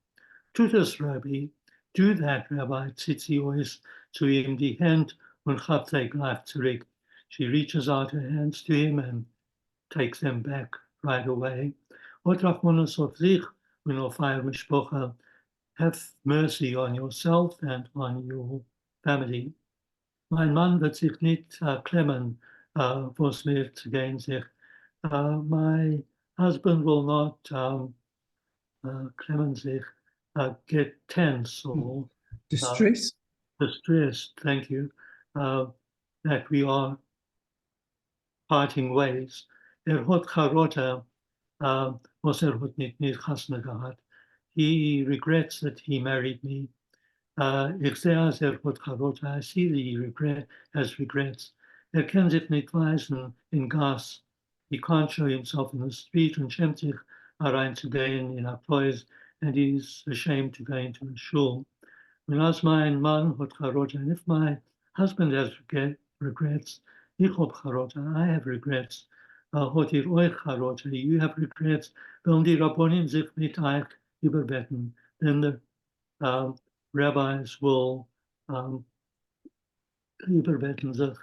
To this Rabbi, do that, Rabbi, tzitzi ois zu ihm die Hand und hat sie gleich zurück. She reaches out her hands to him and takes them back right away. Otrachmonos of sich und auf eure Mishpocha, have mercy on yourself and on your family. Mein Mann wird sich nicht klemmen, was mir zu gehen sich. My husband will not klemmen sich, get tense or Distress. distressed, thank you, that we are parting ways. Hat charota, was hat nicht chasna gehad. He regrets that he married me. Ich sehe, als hat charota, I see that he has regrets. Kann sich nicht weisen in gas. He can't show himself in the street and schämt sich reinzugehen in a place, and he's ashamed to go into a shul. Und als mein Mann hat charota, and if my husband has regrets, ich hab charota, I have regrets. Hat euch charota, you have regrets. Wenn die Rabbonim sich mit euch überbetten, then the rabbis will überbetten sich,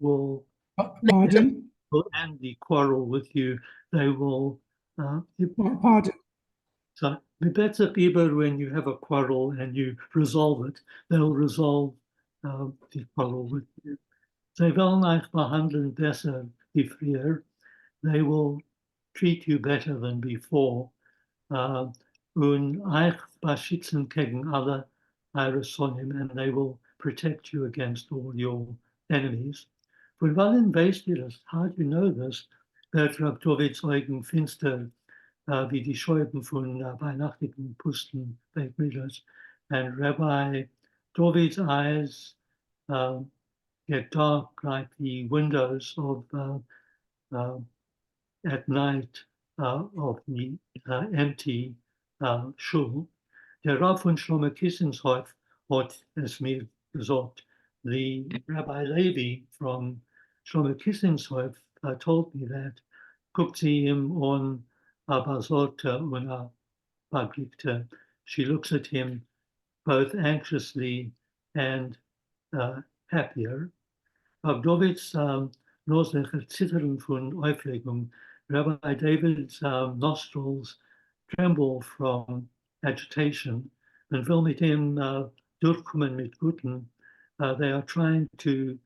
will Pardon? end the quarrel with you. They will Pardon. so better people when you have a quarrel and you resolve it, they'll resolve the quarrel with you. Zij willen euch behandeln besser wie früher. They will treat you better than before. Und euch beschützen gegen alle eure Sonnen, and they will protect you against all your enemies. Von wann weißt ihr das? How do you know this? That Rab David's Eugen finster wie die Scheiben von weihnachtlichen Pusten bei Midas. And Rabbi David's eyes get dark like the windows of at night of the empty shul. Der Rav von Shlomo Kissenshof hat es mir gesagt. The Rabbi Levi from Shlomo Kissenshof told me that. Guckt sie ihm an, aber sollte und beblickte. She looks at him both anxiously and happier. Ab Davids nozlicher Zittern von Aufregung. Rabbi David's nostrils tremble from agitation and will mit ihm durchkommen mit Guten. They are trying to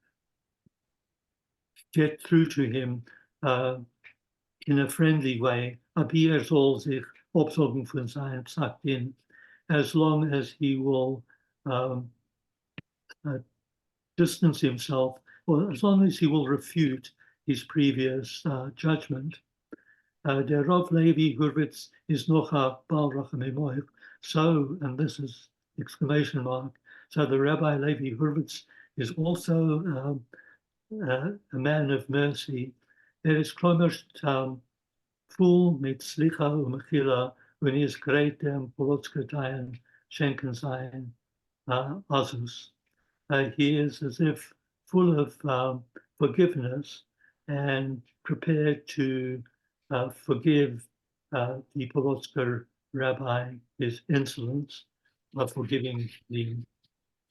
get through to him in a friendly way. Aber soll sich absorgen von sein, sagt ihn, as long as he will distance himself, or as long as he will refute his previous judgment. Der Rav Levi Hurwitz is noch a Baal Rachamim Oich. So, and this is exclamation mark, so the Rabbi Levi Hurwitz is also a man of mercy. Is klomerst full mit Slicha und Mechila, when he is great dem Polotskatayan Schenken sein Azus. He is as if full of forgiveness and prepared to forgive the Polotsker rabbi his insolence of forgiving the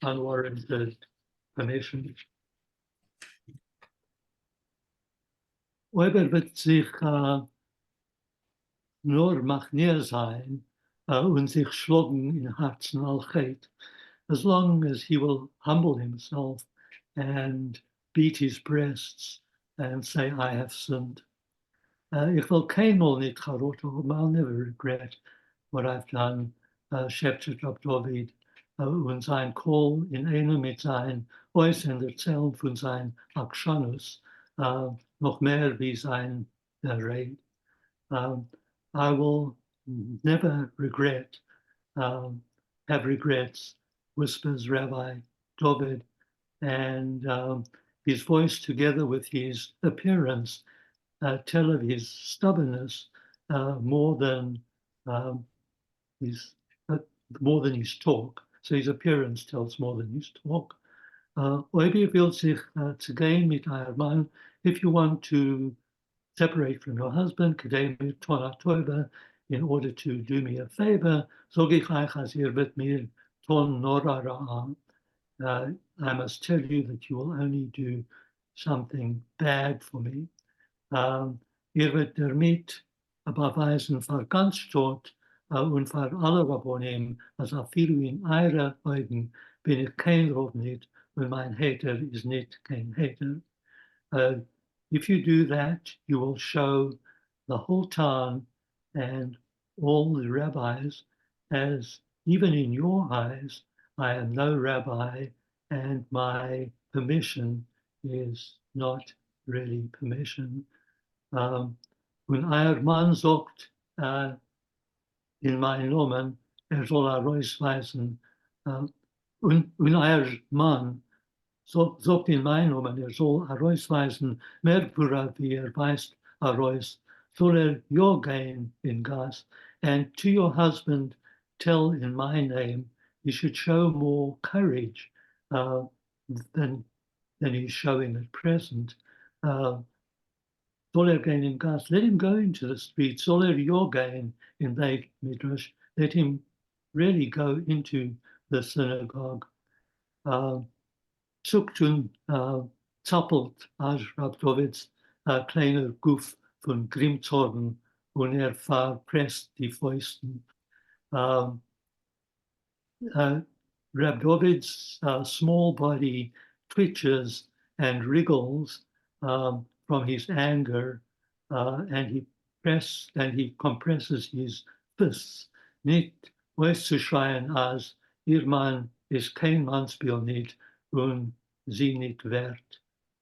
unwarranted permission. Weber wird sich nur machnier sein und sich schlagen in Herzen al-Chet, as long as he will humble himself and beat his breasts and say, I have sinned. Ich will keinmal nicht charot haben, I'll never regret what I've done. Schäftert Rab David und sein Call in einem mit sein Äußern erzählen von sein Akshanus, noch mehr wie sein Rede. I will never regret, have regrets whispers Rabbi David, and his voice together with his appearance tell of his stubbornness more than um, his talk. So his appearance tells more than his talk. Oebi will sich zu gehen mit einem Mann, if you want to separate from your husband, kedei mit Torah Toiva, in order to do me a favor, sog ich euch, as ihr wird mir ton nora ra'am. I must tell you that you will only do something bad for me. Ihr wird damit beweisen für ganz Stott und für alle Rabbonim, als afilu in eure Augen bin ich kein Rov nicht, und mein Hater ist nicht kein Hater. If you do that, you will show the whole town and all the rabbis as, even in your eyes, I am no rabbi, and my permission is not really permission. When euer Mann sagt in mein Namen, soll herausweisen, und euer Mann sagt in mein Namen, soll herausweisen, mehr wie weist heraus, soll ja gehen in Gas, and to your husband tell in my name, you should show more courage than he's showing at present. Soll gehen in Gas, let him go into the streets, soll ja gehen in the Midrash, let him really go into the synagogue. Zuckt zappelt als Rab Davids kleiner Guff von Grimmzorgen und verpresst die Fäusten. Rab David's small body twitches and wriggles from his anger, and he compresses his fists. Nicht auszuschreien als ihr Mann ist kein Mannsbild nicht und sie nicht wert,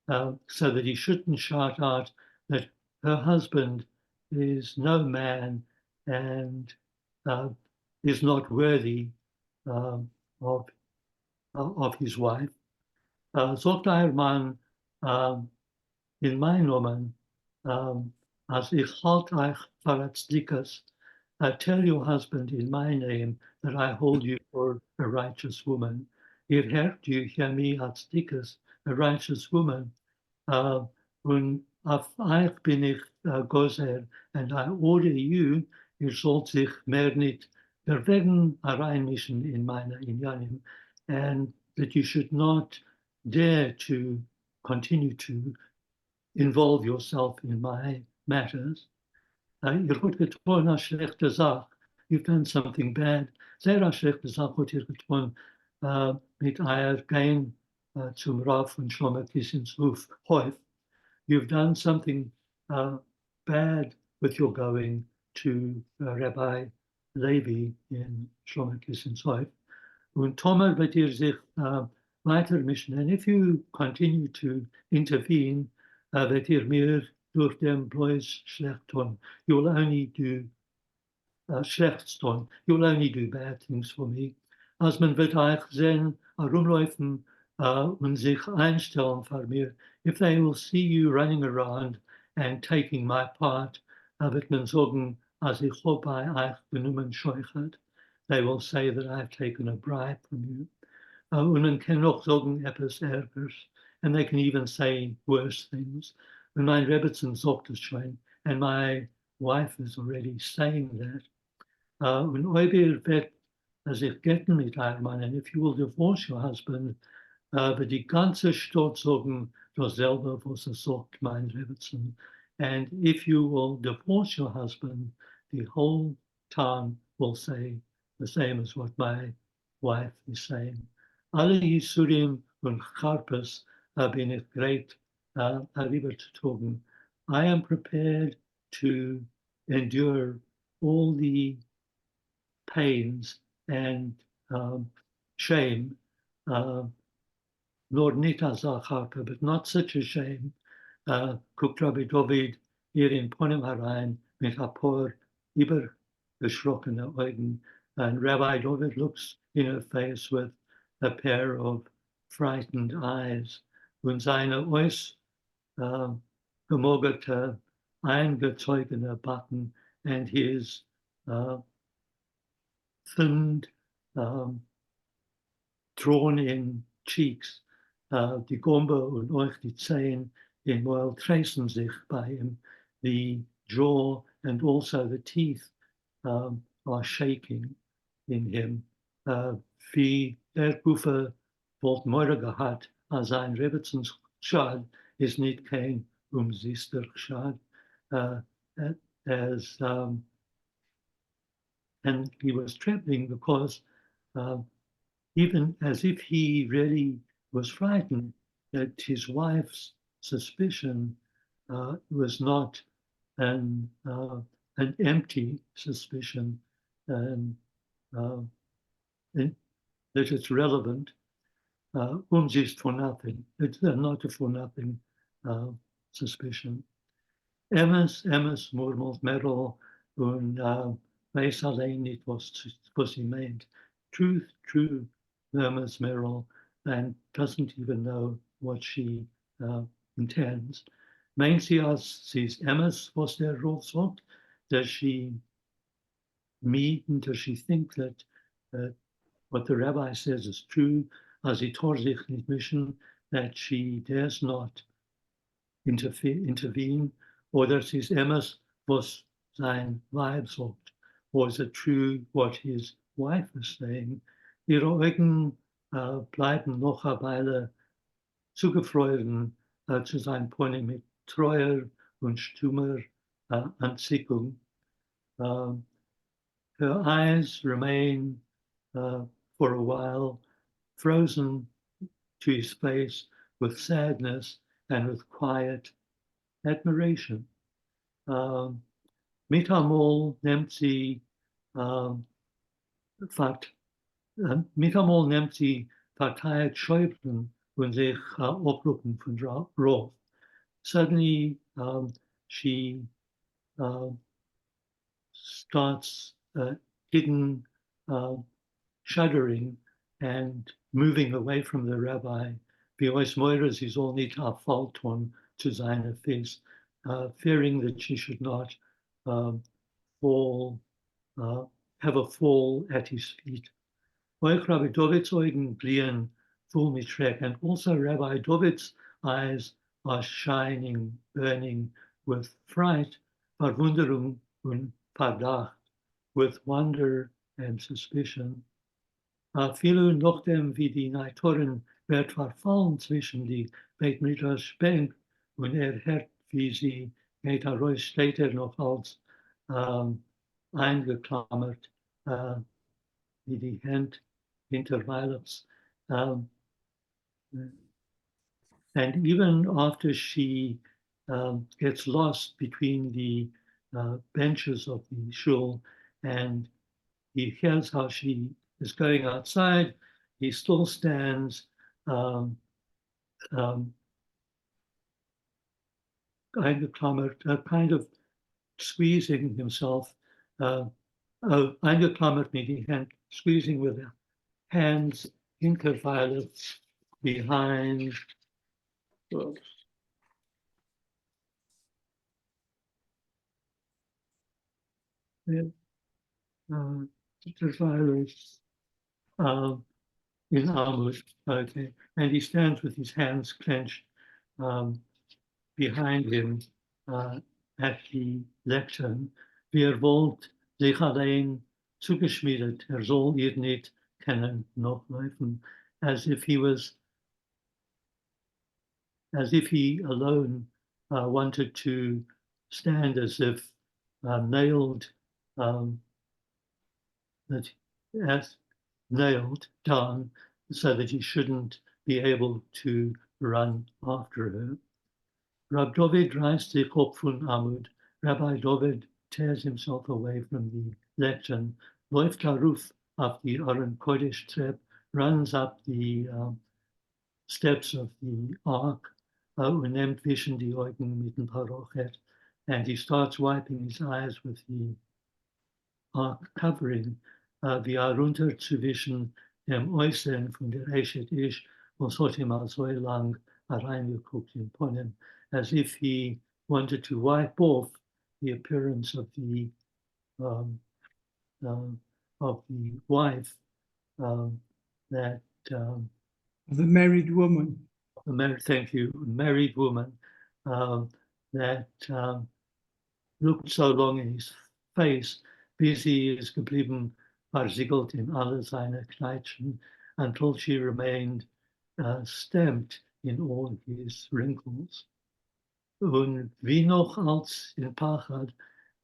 so that he shouldn't shout out that her husband is no man and is not worthy of his wife. Sagt euer Mann in mein Namen, als ich halt euch für Tzdikas, tell your husband in my name that I hold you for a righteous woman. Ihr hört, you hear me als Tzdikas, a righteous woman. Und auf euch bin ich Gozer, and I order you, ihr sollt sich mehr nicht verwegen reinmischen in meine Inyanim, and that you should not dare to continue to involve yourself in my matters. Ihr habt getan eine schlechte Sache. You've done something bad. Sehr eine schlechte Sache habt ihr getan mit euer Gehen zum Rav und Shlomo Kissins Hof. You've done something bad with your going to Rabbi Levi in Shlomo Kissins Hof. Und Tomer wird ihr sich weitermischen. And if you continue to intervene, wird ihr mir durch den bloß schlecht tun. You will only do schlecht tun. You will only do bad things for me. Als man wird euch sehen, rumlaufen und sich einstellen für mir. If they will see you running around and taking my part, wird man sagen, als ich habe bei euch genommen scheuchert. They will say that I've taken a bribe from you. Und man kann noch sagen etwas Ärgeres. And they can even say worse things. And my Rebbetzin sagt es schon, and my wife is already saying that. Und Oibir wird sich getten mit einem Mann, and if you will divorce your husband, wird die ganze Stadt sagen dasselbe, was sagt, mein Rebbetzin. And if you will divorce your husband, the whole town will say the same as what my wife is saying. Alle Yisurim und Charpes bin ich bereit, rüberzutragen. I am prepared to endure all the pains and shame, nor nicht als Charpe, but not such a shame. Guckt Rabbi David hier in Ponem herein mit ein paar übergeschrockene Augen. And Rabbi David looks in her face with a pair of frightened eyes. Und seine gemogerte, eingezogene Backen and his thinned, drawn-in cheeks, die Gombe und auch die Zähne in Moel tracen sich by him. The jaw and also the teeth are shaking in him. Wie Boefe wordt morgen gehad, als zijn Rebbetzens schad is niet kein umzister schad. As and he was trembling because even as if he really was frightened that his wife's suspicion was not an empty suspicion, and that it's relevant. Just for nothing. It's not a for nothing suspicion. Emma's murmelt Merrill und weiß allein nicht, was he meant. Truth, true, murmurs Merrill, and doesn't even know what she intends. Meint sie, als sie's Emma's, was der Rolf sagt? Does she mean, does she think that what the rabbi says is true, as he tor sich nicht mischen, that she dares not intervene, or that his Emma's was sein Weib sagt, or is it true what his wife is saying? Ihre Augen bleiben noch eine Weile zugefroren zu sein Pony mit treuer und stummer Anziehung. Her eyes remain for a while frozen to his face with sadness and with quiet admiration. Mitamol nimmt sie Partei Schäuble und sich abrufen von Rolf. Suddenly, she starts hidden shuddering and moving away from the rabbi. Wie ois Moiras is all niet afvalton to seine face, fearing that she should not fall, have a fall at his feet. Oich Rabbi David's Augen bliehen full mit Schreck, and also Rabbi David's eyes are shining, burning with fright, Verwunderung und Verdacht, with wonder and suspicion. Viele nachdem wie die Neitoren wird verfallen zwischen die Beit Midrash Bank und hört, wie sie geht heraus, steht noch als eingeklammert, wie die Hand hinter Weilers. And even after she gets lost between the benches of the shul, and he hears how she is going outside, he still stands kind of squeezing himself, eingeklammert mit die Hand, squeezing with the hands interviolate behind interviolate in Amud, okay, and he stands with his hands clenched behind him at the lectern. Wie wollt sich allein zugeschmiedet, soll ihr nicht können nachlaufen, as if he alone wanted to stand as if nailed down so that he shouldn't be able to run after her. Rab David reißt sich up von Amud. Rabbi David tears himself away from the lectern, läuft Ruf auf die Aron Kodesh Treppe, runs up the steps of the ark, und nimmt zwischen die Augen mit dem Parochet, and he starts wiping his eyes with the ark covering, wie runter zwischen dem Äußeren von der Eshet ist, was hat ihm so lang reingeguckt in Ponnen, as if he wanted to wipe off the appearance um, of the wife that The married woman. thank you, married woman that looked so long in his face, bis sie ist geblieben, versiegelt in alle seine Kneitschen, until she remained stamped in all his wrinkles. Und wie noch als in Pachad,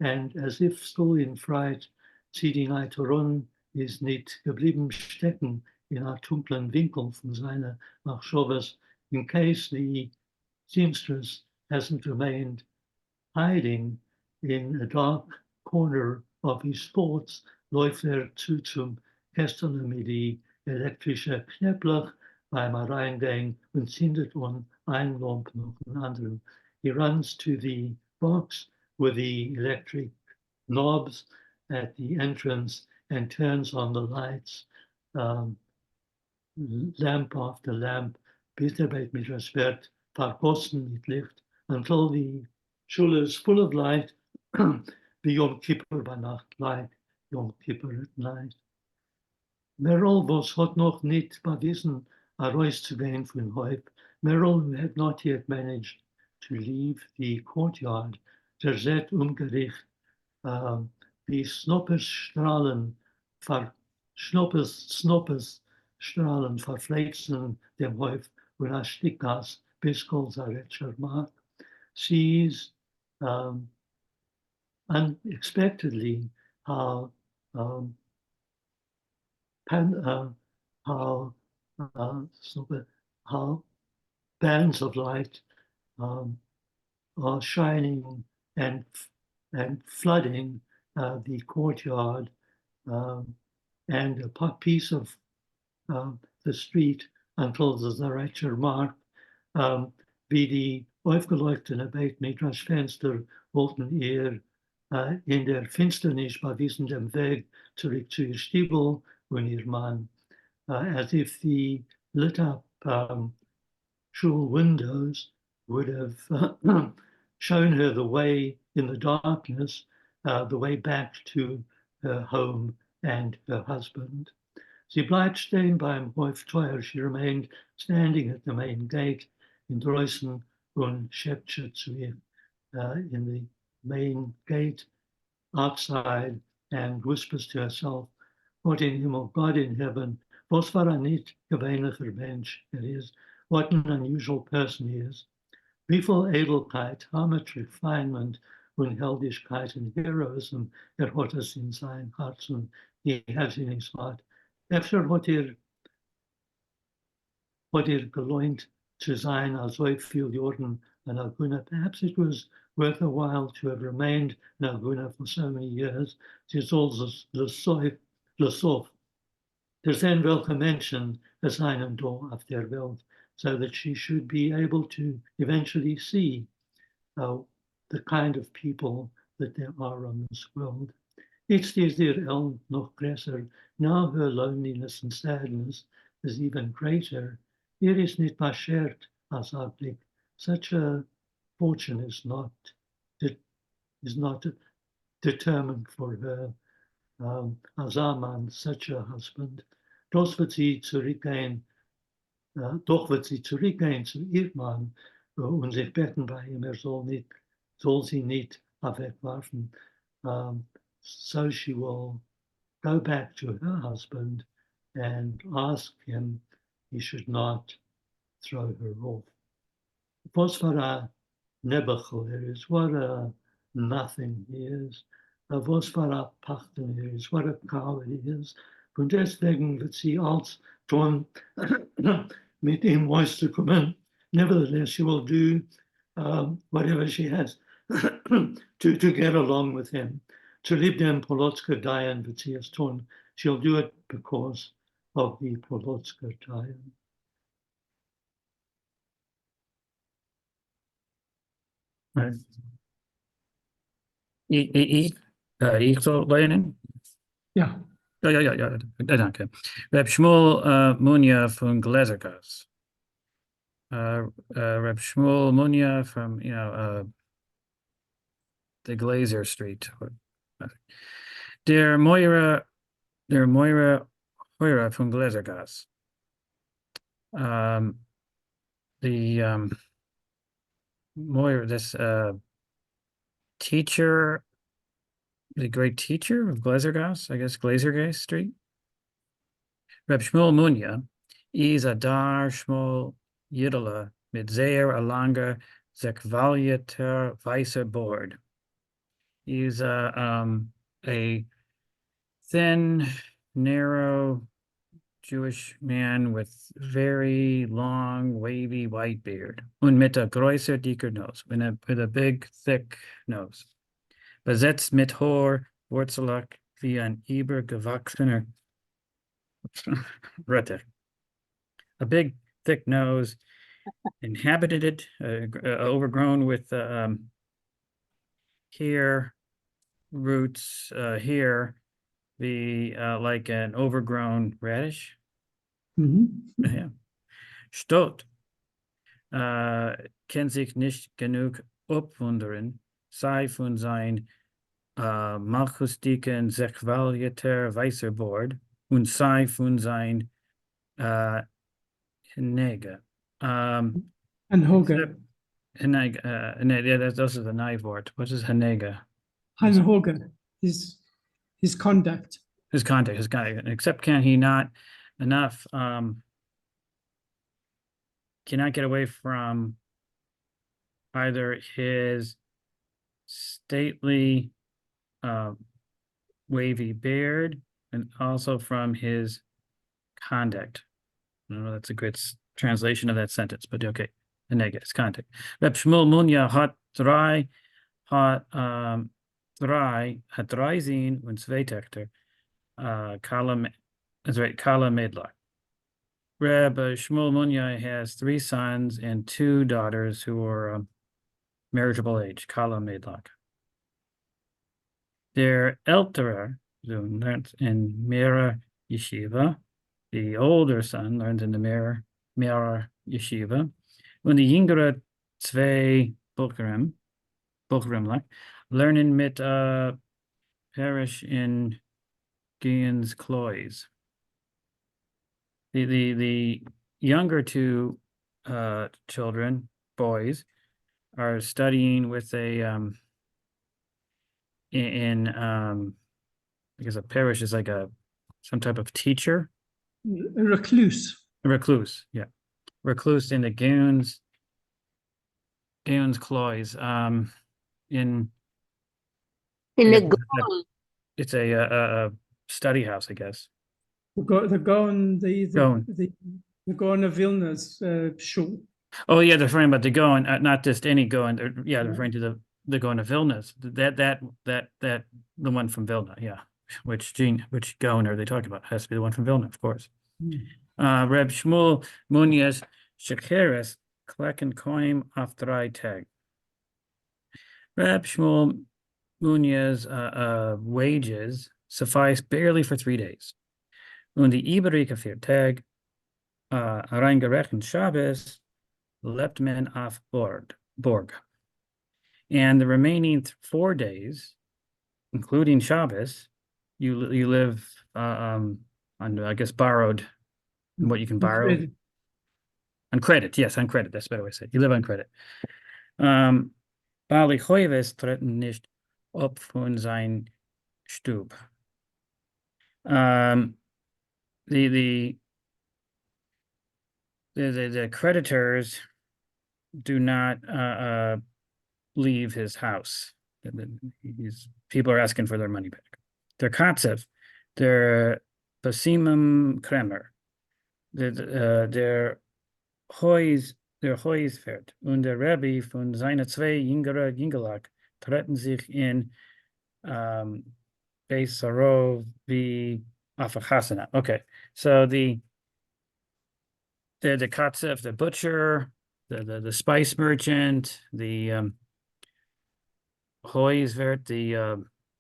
and as if still in fright, sie die Neiteron ist nicht geblieben stecken in einer dunklen Winkel von seiner Machschovas, in case the seamstress hasn't remained hiding in a dark corner of his thoughts, läuft zu zum Kästchen mit die elektrische Knäpplach beim Reingehen und zündet an ein Lamp nach dem anderen. He runs to the box with the electric knobs at the entrance and turns on the lights, lamp after lamp, bis der Beit Midrash wird vergossen mit Licht, until the shul is full of light, the Yom Kippur by Nacht, like Yom Kippur at night. Merrill was hat noch nicht bewiesen, herauszugehen von Häuf. Merrill had not yet managed to leave the courtyard. Der Zet umgericht, die Snoppersstrahlen Snoppersstrahlen verflechsen dem Häuf und ein Stickgas bis Kolzaretscher Mark. Sees unexpectedly how bands of light are shining and flooding the courtyard and a piece of the street until the Zarecher Mark, wie die aufgeleuchtete Beit Midrash Fenster wollten ihr in der Finsternis bei diesem Weg zurück zu ihr Stiebel und ihr Mann, as if the lit up shul windows would have shown her the way in the darkness, the way back to her home and her husband. Sie bleibt stehen beim Häufteuer. She remained standing at the main gate in Dreußen und schätzte zu ihr in the main gate outside and whispers to herself, Gott in Himmel, God in heaven, was für ein nicht gewöhnlicher Mensch is, what an unusual person he is. Wie viel Edelkeit, how much refinement und Heldigkeit and heroism hat es in sein Herzen, he has in his heart. Efter hat gelohnt zu sein, als so viel Jahren in AGUNE. Perhaps it was worth a while to have remained in AGUNE for so many years. Sie soll Lesof, der sein welcher Menschen es einem da auf der Welt, so that she should be able to eventually see the kind of people that there are on this world. Each is their noch größer. Now her loneliness and sadness is even greater. Is nicht beschert als Blick. Such a fortune is not determined for her. Als man, such a husband. Doch wird sie zurückgehen zu ihrem Mann und sich betten bei ihm. Soll sie nicht wegwerfen. So she will go back to her husband and ask him he should not throw her off. Was for a Nebuchadnezzar is, what a nothing he is. Was for a Pachten is, what a coward he is. Und deswegen wird sie als tun, mit ihm kommen. Nevertheless, she will do whatever she has to get along with him. To live them Polotska Dayan wird sie es tun. She'll do it because of the Polotska Dayan. Ich soll weinen. Ja. ja, danke. Reb Shmuel Munya von Glazergas. Reb Shmuel Munya from, the Glazer Street. Der Moira Hoira von Glazergas. The Moira, this teacher, the great teacher of Glazergas, I guess Glazergas Street. Reb Shmuel Munya is a dar Shmuel Yidela mit sehr langer Zekvalieter weißer Board. He's a thin, narrow Jewish man with very long, wavy white beard. Und mit a größer, dicker nose, with a big, thick nose. Besetzt mit Haar, wurzelig wie ein übergewachsener Retter. A big, thick nose, inhabited, overgrown with hair, roots, hair, like an overgrown radish. Ja. Stot kann sich nicht genug abwundern, sei von sein malchustiken sechvalieter weißer Bord und sei von sein Nege. And Hoga. Yeah, that's also the knife word. What is Hanega? And Hoga. His conduct. His contact, except can he not enough, cannot get away from either his stately, wavy beard and also from his conduct. I don't know, that's a good translation of that sentence, but okay. The negative contact. Reb Shmuel Munya hat drei Zin und zwei Töchter. Kala Medlar. Reb Shmuel Munya has 3 sons and 2 daughters who are marriageable age. Kala Medlar. Their ältere Sohn learns in Mera Yeshiva. The older son learns in the Mera Yeshiva. Und die jüngere 2 Buchrimler lernen mit Parish in Gian's Cloys. The younger 2 children, boys, are studying with a I guess a parish is like some type of teacher. A recluse. A recluse, yeah. Recluse in the Gunes Cloys. In the guess it's a study house, I guess. The Gaon of Vilna's shul. Oh yeah, they're referring about the Gaon, not just any Gaon. They're referring to the Gaon of Vilna's. That the one from Vilna, yeah. Which Gaon are they talking about? Has to be the one from Vilna, of course. Reb Shmuel Munyas Shekeres Klecken Koim auf 3 Tag. Reb Shmuel Munyas wages suffice barely for 3 days. Und die übrige 4 Tag, reingerechnet Shabbos, lebt man auf Borg. And the remaining 4 days, including Shabbos, you live on, I guess, borrowed, what you can borrow. On credit, yes, on credit. That's a better way to say it. You live on credit. Bali Choives treten nicht ob von sein Stub. The creditors do not leave his house. People are asking for their money back. Their Katzev, their Basimum Kremer, their Heusfert und der Rebbe von seiner 2 jüngere Jingelak treten sich in Beisarov wie Afachasana. Okay, so the Katzev, the butcher, the spice merchant, the Heusfert,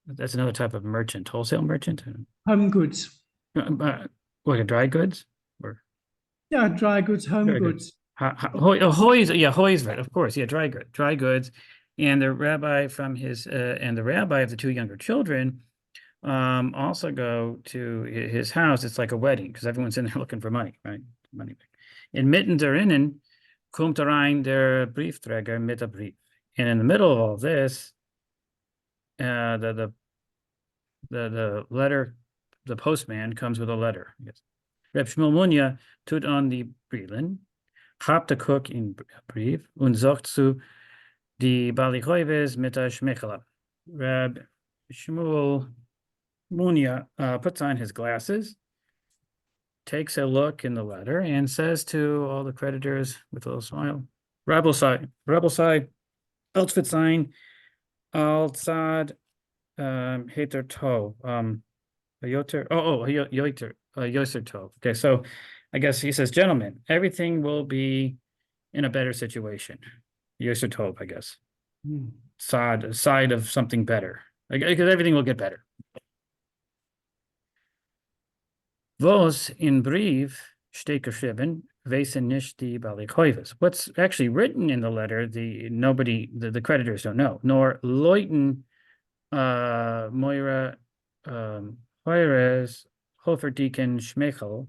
that's another type of merchant, wholesale merchant. home goods. What, dry goods? Or Yeah, dry goods, home Dry goods. Hoy's, yeah, Hoy's right, of course, yeah, dry goods. And the rabbi from his, and the rabbi of the two younger children also go to his house. It's like a wedding because everyone's in there looking for money, right? Money. And mitten erinnen kommt rein der Briefträger mit a brief. And in the middle of all this, the letter, the postman comes with a letter. Yes. Reb Shmuel Munya tut on the Briefen, habt the cook in brief und sagt zu die Balichoives mit a Schmechela. Reb Shmuel Munya puts on his glasses, takes a look in the letter, and says to all the creditors with a little smile, Rabosai, Altfitzein, Altzad, Heter Tov, Yoter, Yoser Tov. Okay, so I guess he says, gentlemen, everything will be in a better situation. Yoser Tov, I guess. Side of something better. Because everything will get better. Was in brief steht geschrieben, weisen nicht die Balichoives. What's actually written in the letter, the creditors don't know, nor Leuten Moira Heures Hoferdeacon Schmechel,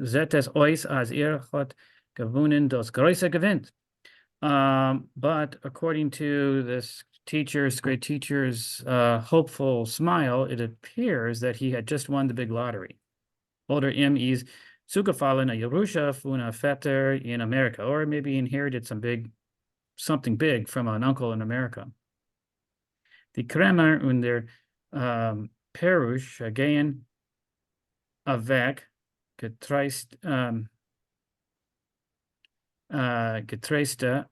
zet es ois as ihr hat gewonnen das große gewinnt. But according to this great teacher's hopeful smile, it appears that he had just won the big lottery. Oder ihm is zugefallen a Yerusha von a Vetter in America, or maybe inherited something big from an uncle in America. Die Kremer und der Perush gehen weg, getreiste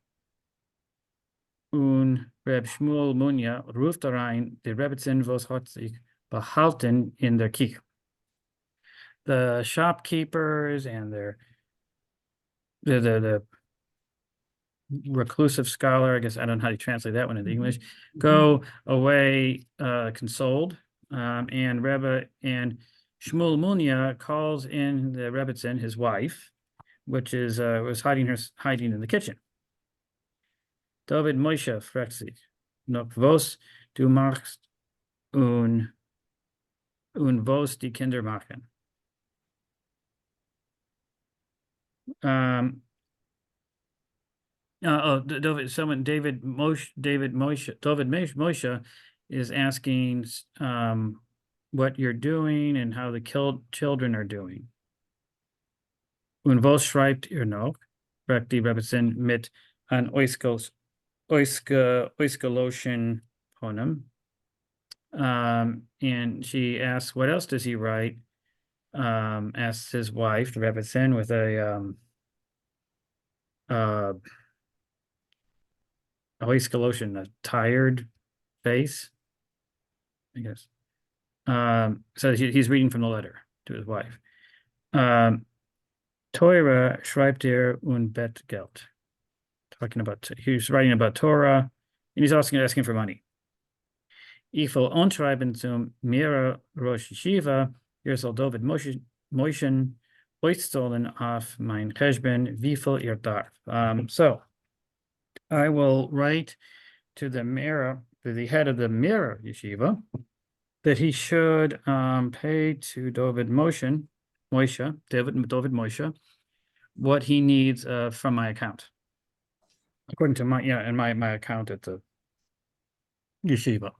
und Reb Shmuel Munya ruft rein, die Rebbetzin was hat sich behalten in der Kirche. The shopkeepers and the reclusive scholar, I guess I don't know how to translate that one into English, go away consoled. And Rebbe and Shmuel Munya calls in the Rebbetzin, his wife, which is was hiding in the kitchen. David Moshe fragt sich, noch was du machst und was die Kinder machen. David Moshe is asking what you're doing and how the children are doing. Und was schreibt ihr noch? Fragt die Rebbetzin mit an Oiskelotion ponem. And she asks, what else does he write? Asks his wife, the Rebbetzin, with a Oiskelotion, a tired face, I guess. So he's reading from the letter to his wife. Torah schreibt und Bettgeld. He's writing about Torah, and he's also asking for money. Ich will anschreiben zum Mira Rosh Yeshiva, hier soll David Moischen auszahlen auf mein Cheshben, wie viel ihr darf. So I will write to the head of the Mira Yeshiva, that he should pay to David Moshe, what he needs from my account. According to my account at the yeshiva.